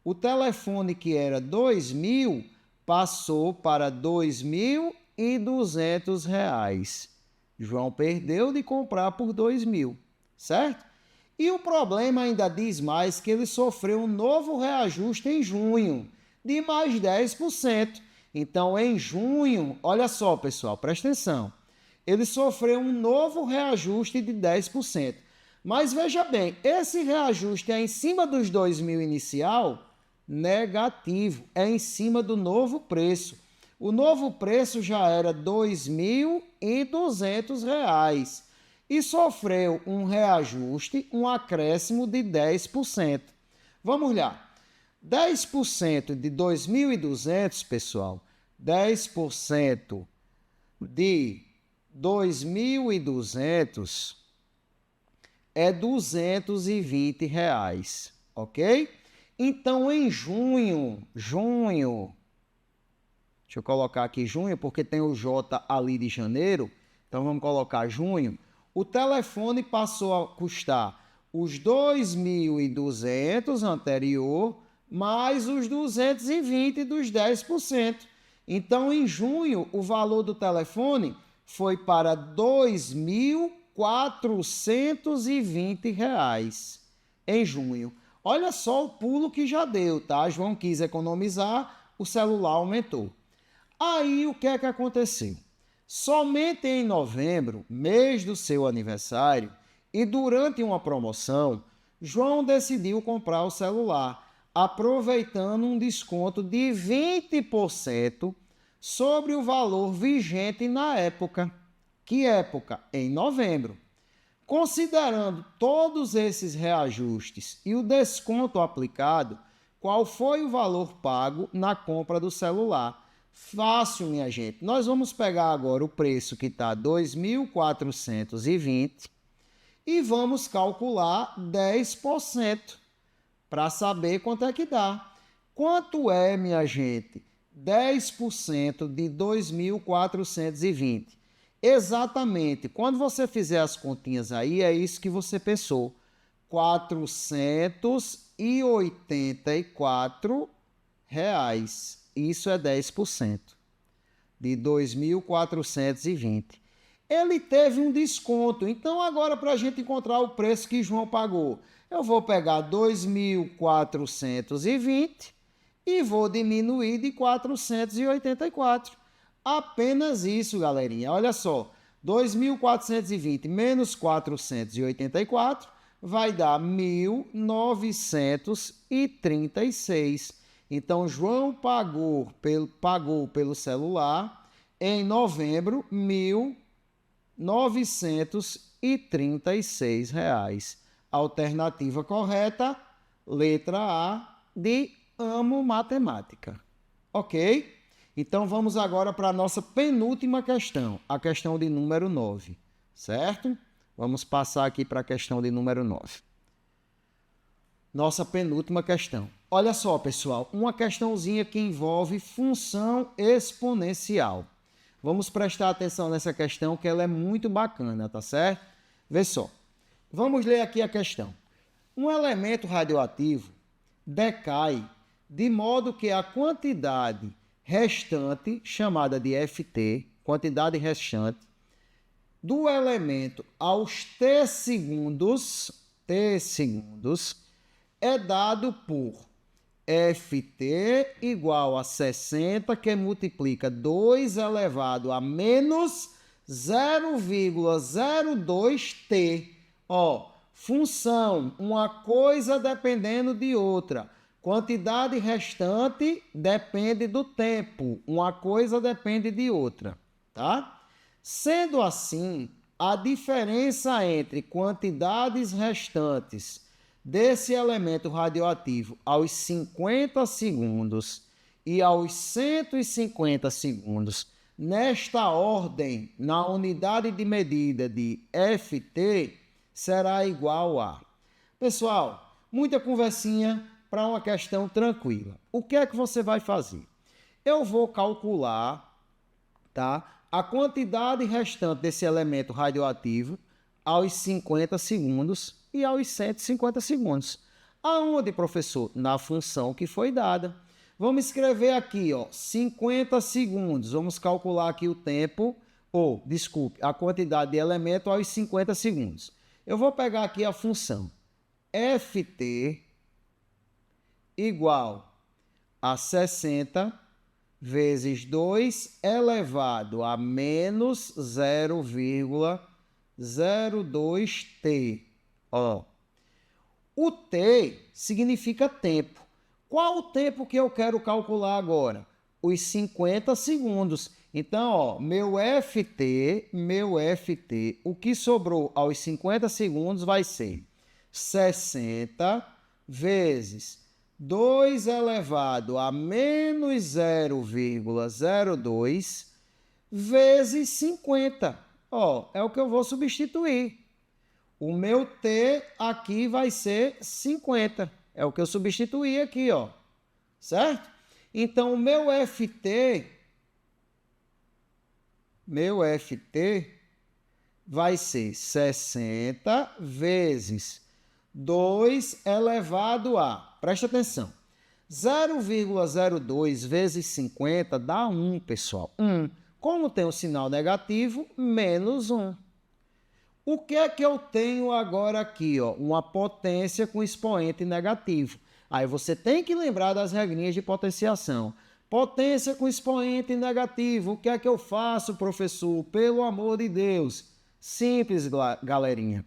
Speaker 1: o telefone que era 2.000 passou para R$ 2.200. João perdeu de comprar por 2.000, certo? E o problema ainda diz mais que ele sofreu um novo reajuste em junho, de mais 10%. Então, em junho, olha só, pessoal, presta atenção, ele sofreu um novo reajuste de 10%. Mas veja bem, esse reajuste é em cima dos 2.000 inicial? Negativo, é em cima do novo preço. O novo preço já era R$ 2.200 e sofreu um reajuste, um acréscimo de 10%. Vamos lá. 10% de 2.200, pessoal, 10% de 2.200 é R$ 220, ok? Então, em junho, deixa eu colocar aqui junho, porque tem o J ali de janeiro, então vamos colocar junho, o telefone passou a custar os 2.200 anterior, mais os 220 dos 10%. Então, em junho, o valor do telefone foi para R$ 2.420 em junho. Olha só o pulo que já deu, tá? João quis economizar, o celular aumentou. Aí, o que é que aconteceu? Somente em novembro, mês do seu aniversário, e durante uma promoção, João decidiu comprar o celular, aproveitando um desconto de 20% sobre o valor vigente na época. Que época? Em novembro. Considerando todos esses reajustes e o desconto aplicado, qual foi o valor pago na compra do celular? Fácil, minha gente. Nós vamos pegar agora o preço que está R$ 2.420 e vamos calcular 10% para saber quanto é que dá. Quanto é, minha gente? 10% de 2.420. Exatamente. Quando você fizer as continhas aí, é isso que você pensou. R$ 484. Isso é 10% de 2.420. Ele teve um desconto. Então, agora, para a gente encontrar o preço que João pagou, eu vou pegar 2.420 e vou diminuir de 484. Apenas isso, galerinha. Olha só, 2.420 menos 484 vai dar 1.936. Então, João pagou pelo celular em novembro R$ 1.936. Alternativa correta, letra A de amo matemática. Ok? Então, vamos agora para a nossa penúltima questão, a questão de número 9, certo? Vamos passar aqui para a questão de número 9. Nossa penúltima questão. Olha só, pessoal, uma questãozinha que envolve função exponencial. Vamos prestar atenção nessa questão, que ela é muito bacana, tá certo? Vê só. Vamos ler aqui a questão. Um elemento radioativo decai de modo que a quantidade restante, chamada de FT, quantidade restante, do elemento aos T segundos, é dado por FT igual a 60, que multiplica 2 elevado a menos 0,02T. Ó, função, uma coisa dependendo de outra. Quantidade restante depende do tempo. Uma coisa depende de outra, tá? Sendo assim, a diferença entre quantidades restantes desse elemento radioativo aos 50 segundos e aos 150 segundos, nesta ordem, na unidade de medida de Ft, será igual a... Pessoal, muita conversinha para uma questão tranquila. O que é que você vai fazer? Eu vou calcular, tá, a quantidade restante desse elemento radioativo aos 50 segundos e aos 150 segundos. Aonde, professor? Na função que foi dada. Vamos escrever aqui, ó, 50 segundos. Vamos calcular aqui o tempo, desculpe, a quantidade de elemento aos 50 segundos. Eu vou pegar aqui a função Ft igual a 60 vezes 2 elevado a menos 0,02t. Ó, o t significa tempo. Qual o tempo que eu quero calcular agora? Os 50 segundos. Então, ó, meu Ft, o que sobrou aos 50 segundos vai ser 60 vezes 2 elevado a menos 0,02 vezes 50. Ó, é o que eu vou substituir. O meu T aqui vai ser 50. É o que eu substituí aqui, ó. Certo? Então, o meu Ft vai ser 60 vezes 2 elevado a... Presta atenção. 0,02 vezes 50 dá 1, pessoal. 1. Como tem o sinal negativo, menos 1. O que é que eu tenho agora aqui? Ó? Uma potência com expoente negativo. Aí você tem que lembrar das regrinhas de potenciação. Potência com expoente negativo. O que é que eu faço, professor? Pelo amor de Deus. Simples, galerinha.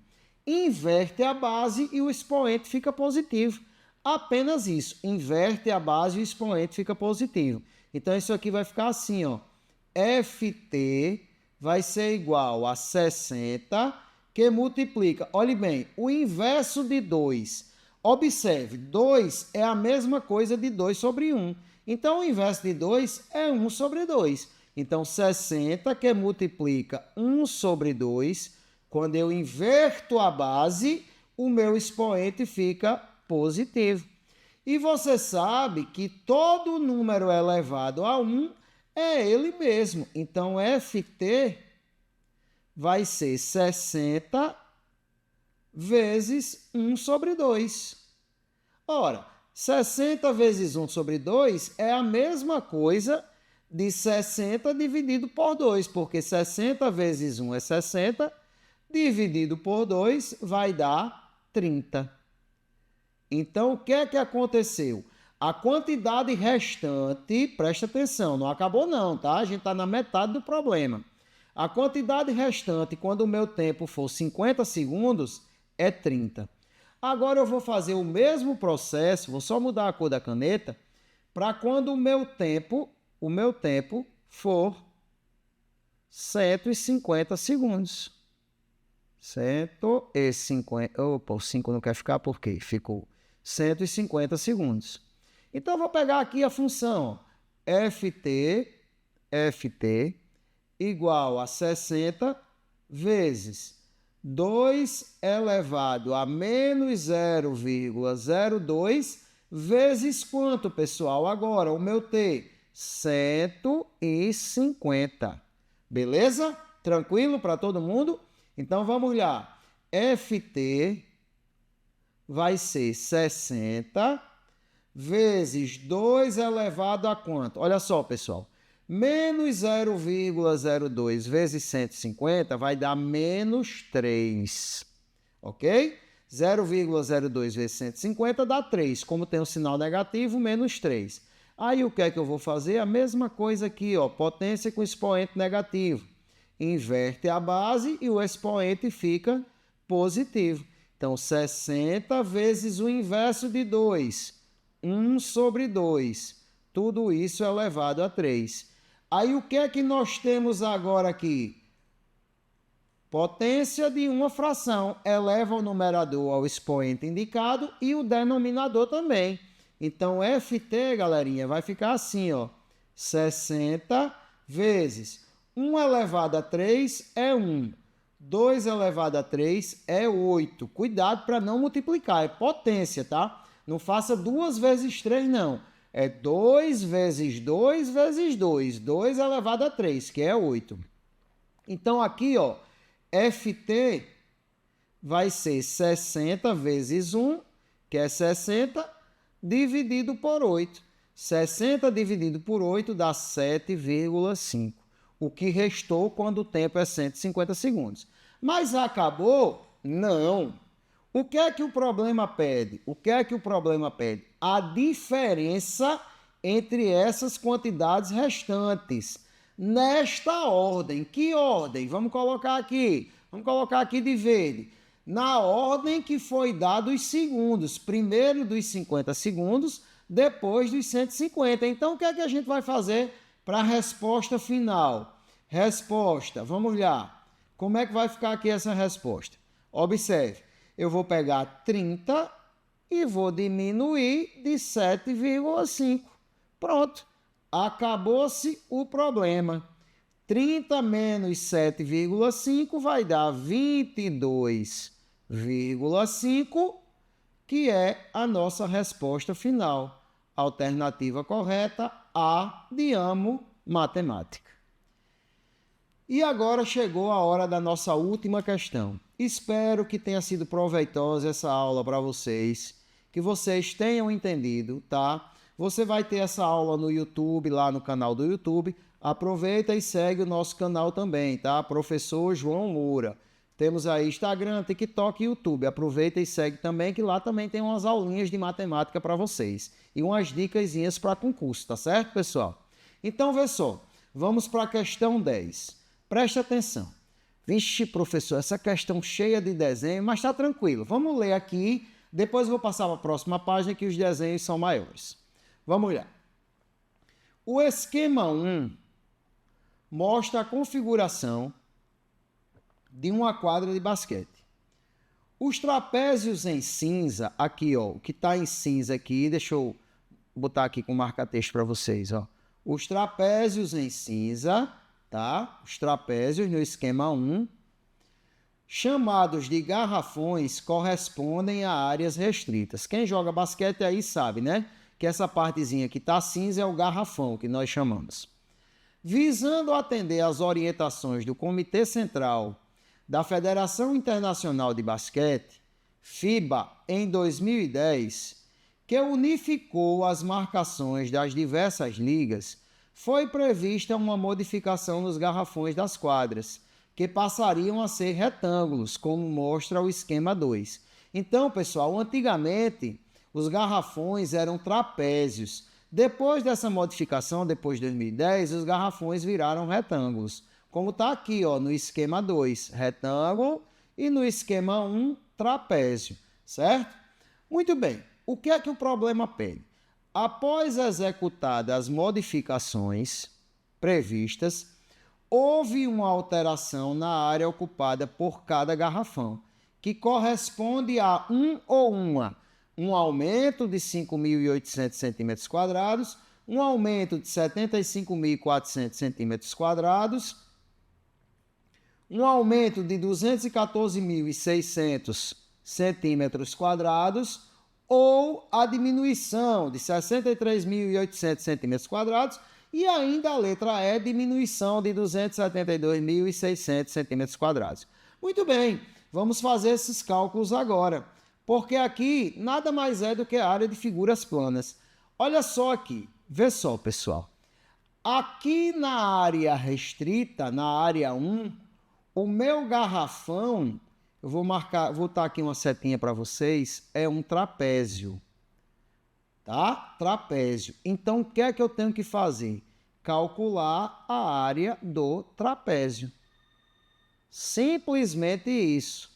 Speaker 1: Inverte a base e o expoente fica positivo. Apenas isso. Inverte a base e o expoente fica positivo. Então, isso aqui vai ficar assim, ó. Ft vai ser igual a 60, que multiplica. Olhe bem, o inverso de 2. Observe, 2 é a mesma coisa de 2 sobre 1. Então, o inverso de 2 é 1 sobre 2. Então, 60, que multiplica 1 sobre 2. Quando eu inverto a base, o meu expoente fica positivo. E você sabe que todo número elevado a 1 é ele mesmo. Então, Ft vai ser 60 vezes 1 sobre 2. Ora, 60 vezes 1 sobre 2 é a mesma coisa de 60 dividido por 2, porque 60 vezes 1 é 60, dividido por 2 vai dar 30. Então, o que é que aconteceu? A quantidade restante, presta atenção, não acabou não, tá? A gente está na metade do problema. A quantidade restante, quando o meu tempo for 50 segundos, é 30. Agora eu vou fazer o mesmo processo, vou só mudar a cor da caneta, para quando o meu tempo for 150 segundos. 150. Opa, o 5 não quer ficar por quê? Ficou 150 segundos. Então, eu vou pegar aqui a função Ft igual a 60 vezes 2 elevado a menos 0,02 vezes quanto, pessoal? Agora, o meu T, 150. Beleza? Tranquilo para todo mundo? Então, vamos lá. Ft vai ser 60 vezes 2 elevado a quanto? Olha só, pessoal. Menos 0,02 vezes 150 vai dar menos 3. Ok? 0,02 vezes 150 dá 3. Como tem o sinal negativo, menos 3. Aí, o que é que eu vou fazer? A mesma coisa aqui, ó. Potência com expoente negativo. Inverte a base e o expoente fica positivo. Então, 60 vezes o inverso de 2. 1 sobre 2. Tudo isso elevado a 3. Aí o que é que nós temos agora aqui? Potência de uma fração eleva o numerador ao expoente indicado e o denominador também. Então, FT, galerinha, vai ficar assim, ó, 60 vezes 1 elevado a 3 é 1, 2 elevado a 3 é 8. Cuidado para não multiplicar, é potência, tá? Não faça 2 vezes 3, não. É 2 vezes 2 vezes 2, 2 elevado a 3, que é 8. Então, aqui, ó, FT vai ser 60 vezes 1, que é 60, dividido por 8. 60 dividido por 8 dá 7,5. O que restou quando o tempo é 150 segundos. Mas acabou? Não. O que é que o problema pede? O que é que o problema pede? A diferença entre essas quantidades restantes. Nesta ordem. Que ordem? Vamos colocar aqui. Vamos colocar aqui de verde. Na ordem que foi dado os segundos. Primeiro dos 50 segundos, depois dos 150. Então, o que é que a gente vai fazer para a resposta final? Resposta, vamos lá. Como é que vai ficar aqui essa resposta? Observe, eu vou pegar 30 e vou diminuir de 7,5. Pronto, acabou-se o problema. 30 menos 7,5 vai dar 22,5, que é a nossa resposta final. Alternativa correta, A de amo matemática. E agora chegou a hora da nossa última questão. Espero que tenha sido proveitosa essa aula para vocês, que vocês tenham entendido, tá? Você vai ter essa aula no YouTube, lá no canal do YouTube. Aproveita e segue o nosso canal também, tá? Professor João Moura. Temos aí Instagram, TikTok e YouTube. Aproveita e segue também, que lá também tem umas aulinhas de matemática para vocês. E umas dicasinhas para concurso, tá certo, pessoal? Então, vê só. Vamos para a questão 10. Preste atenção. Vixe, professor, essa questão cheia de desenho, mas tá tranquilo. Vamos ler aqui, depois eu vou passar para a próxima página que os desenhos são maiores. Vamos olhar. O esquema 1 mostra a configuração de uma quadra de basquete. Os trapézios em cinza, aqui, ó, o que está em cinza aqui, deixa eu botar aqui com marca-texto para vocês, ó. Os trapézios em cinza, tá? Os trapézios no esquema 1, chamados de garrafões, correspondem a áreas restritas. Quem joga basquete aí sabe, né? Que essa partezinha que está cinza é o garrafão, que nós chamamos. Visando atender às orientações do Comitê Central da Federação Internacional de Basquete, FIBA, em 2010, que unificou as marcações das diversas ligas, foi prevista uma modificação nos garrafões das quadras, que passariam a ser retângulos, como mostra o esquema 2. Então, pessoal, antigamente os garrafões eram trapézios. Depois dessa modificação, depois de 2010, os garrafões viraram retângulos. Como está aqui, ó, no esquema 2, retângulo, e no esquema 1, trapézio, certo? Muito bem. O que é que o problema pede? Após executadas as modificações previstas, houve uma alteração na área ocupada por cada garrafão, que corresponde a um aumento de 5.800 centímetros quadrados, um aumento de 75.400 centímetros quadrados, um aumento de 214.600 centímetros quadrados, ou a diminuição de 63.800 centímetros quadrados, e ainda a letra E, diminuição de 272.600 centímetros quadrados. Muito bem, vamos fazer esses cálculos agora, porque aqui nada mais é do que a área de figuras planas. Olha só aqui, vê só, pessoal. Aqui na área restrita, na área 1, o meu garrafão, eu vou botar aqui uma setinha para vocês, é um trapézio. Tá? Trapézio. Então, o que é que eu tenho que fazer? Calcular a área do trapézio. Simplesmente isso.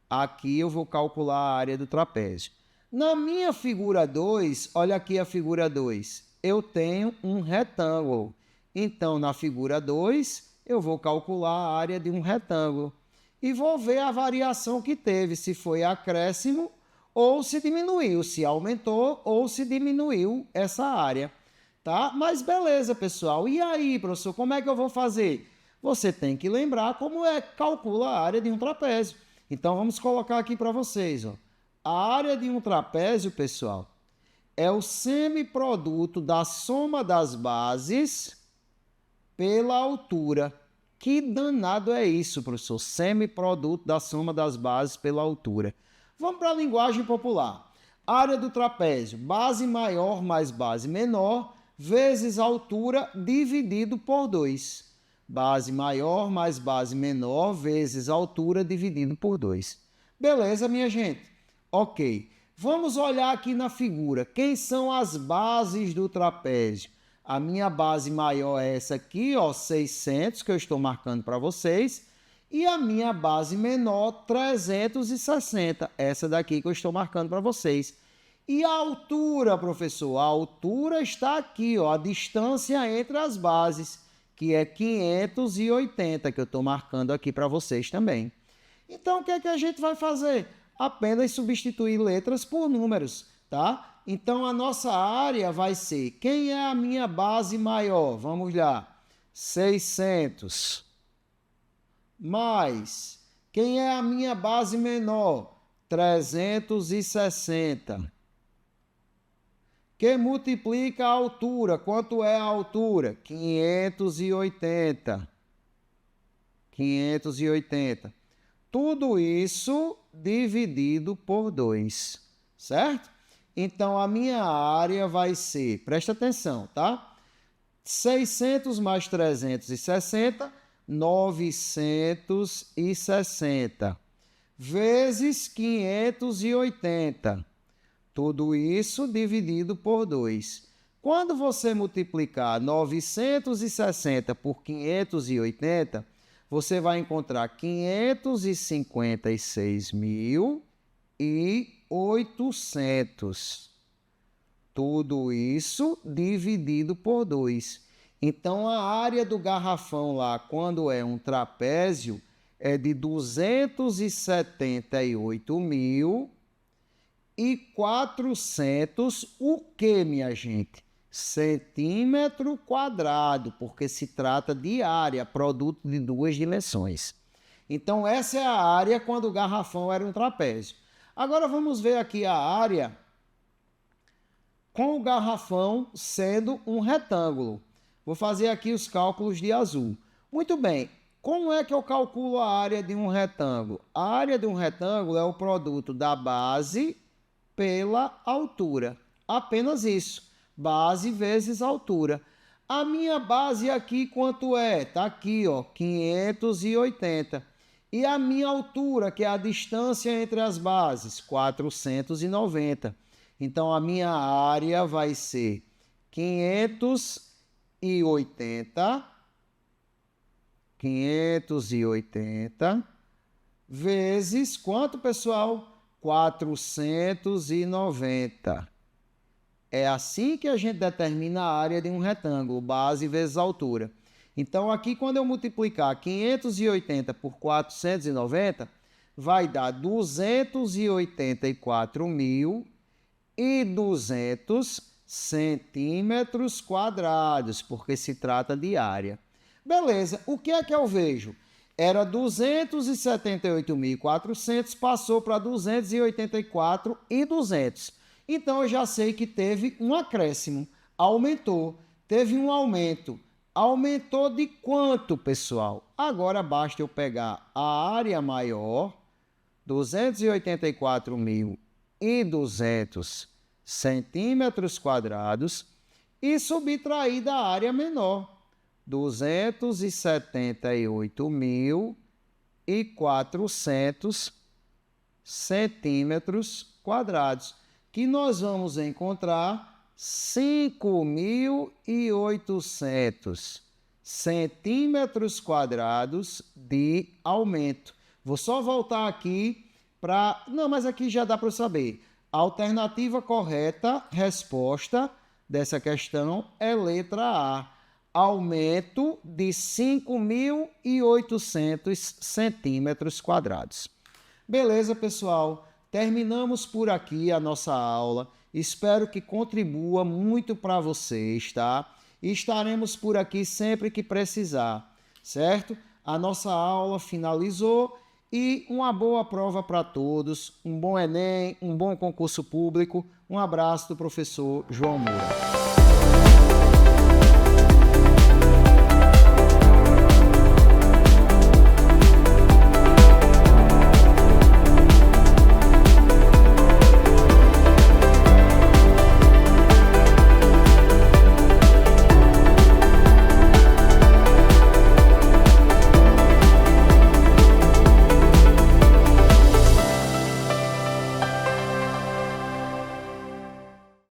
Speaker 1: Aqui eu vou calcular a área do trapézio. Na minha figura 2, olha aqui a figura 2, eu tenho um retângulo. Então, na figura 2, eu vou calcular a área de um retângulo e vou ver a variação que teve, se foi acréscimo ou se diminuiu, se aumentou ou se diminuiu essa área, tá? Mas beleza, pessoal. E aí, professor, como é que eu vou fazer? Você tem que lembrar como é que calcula a área de um trapézio. Então, vamos colocar aqui para vocês, ó. A área de um trapézio, pessoal, é o semiproduto da soma das bases pela altura. Que danado é isso, professor? Semiproduto da soma das bases pela altura. Vamos para a linguagem popular. Área do trapézio, base maior mais base menor, vezes altura dividido por 2. Base maior mais base menor, vezes altura dividido por 2. Beleza, minha gente? Ok. Vamos olhar aqui na figura. Quem são as bases do trapézio? A minha base maior é essa aqui, ó, 600, que eu estou marcando para vocês. E a minha base menor, 360, essa daqui que eu estou marcando para vocês. E a altura, professor? A altura está aqui, ó, a distância entre as bases, que é 580, que eu estou marcando aqui para vocês também. Então, o que é que a gente vai fazer? Apenas substituir letras por números, tá? Então, a nossa área vai ser, quem é a minha base maior? Vamos lá, 600. Mais, quem é a minha base menor? 360. Que multiplica a altura. Quanto é a altura? 580. 580. Tudo isso dividido por 2, certo? Então, a minha área vai ser, presta atenção, tá? 600 mais 360, 960, vezes 580. Tudo isso dividido por 2. Quando você multiplicar 960 por 580, você vai encontrar 556.800. Tudo isso dividido por 2. Então, a área do garrafão lá, quando é um trapézio, é de 278.400, o que, minha gente? Centímetro quadrado, porque se trata de área, produto de duas dimensões. Então, essa é a área quando o garrafão era um trapézio. Agora, vamos ver aqui a área com o garrafão sendo um retângulo. Vou fazer aqui os cálculos de azul. Muito bem, como é que eu calculo a área de um retângulo? A área de um retângulo é o produto da base pela altura. Apenas isso. Base vezes altura. A minha base aqui quanto é? Está aqui, ó, 580. E a minha altura, que é a distância entre as bases? 490. Então, a minha área vai ser 580 vezes quanto, pessoal? 490. É assim que a gente determina a área de um retângulo, base vezes altura. Então, aqui, quando eu multiplicar 580 por 490, vai dar 284.200 centímetros quadrados, porque se trata de área. Beleza, o que é que eu vejo? Era 278.400, passou para 284.200. Então, eu já sei que teve um acréscimo, aumentou, teve um aumento. Aumentou de quanto, pessoal? Agora basta eu pegar a área maior, 284.200 centímetros quadrados, e subtrair da área menor, 278.400 centímetros quadrados, que nós vamos encontrar 5.800 centímetros quadrados de aumento. Vou só voltar aqui para... Não, mas aqui já dá para saber. A alternativa correta, resposta dessa questão é letra A. Aumento de 5.800 centímetros quadrados. Beleza, pessoal? Terminamos por aqui a nossa aula. Espero que contribua muito para vocês, tá? E estaremos por aqui sempre que precisar, certo? A nossa aula finalizou e uma boa prova para todos, um bom Enem, um bom concurso público. Um abraço do professor João Moura.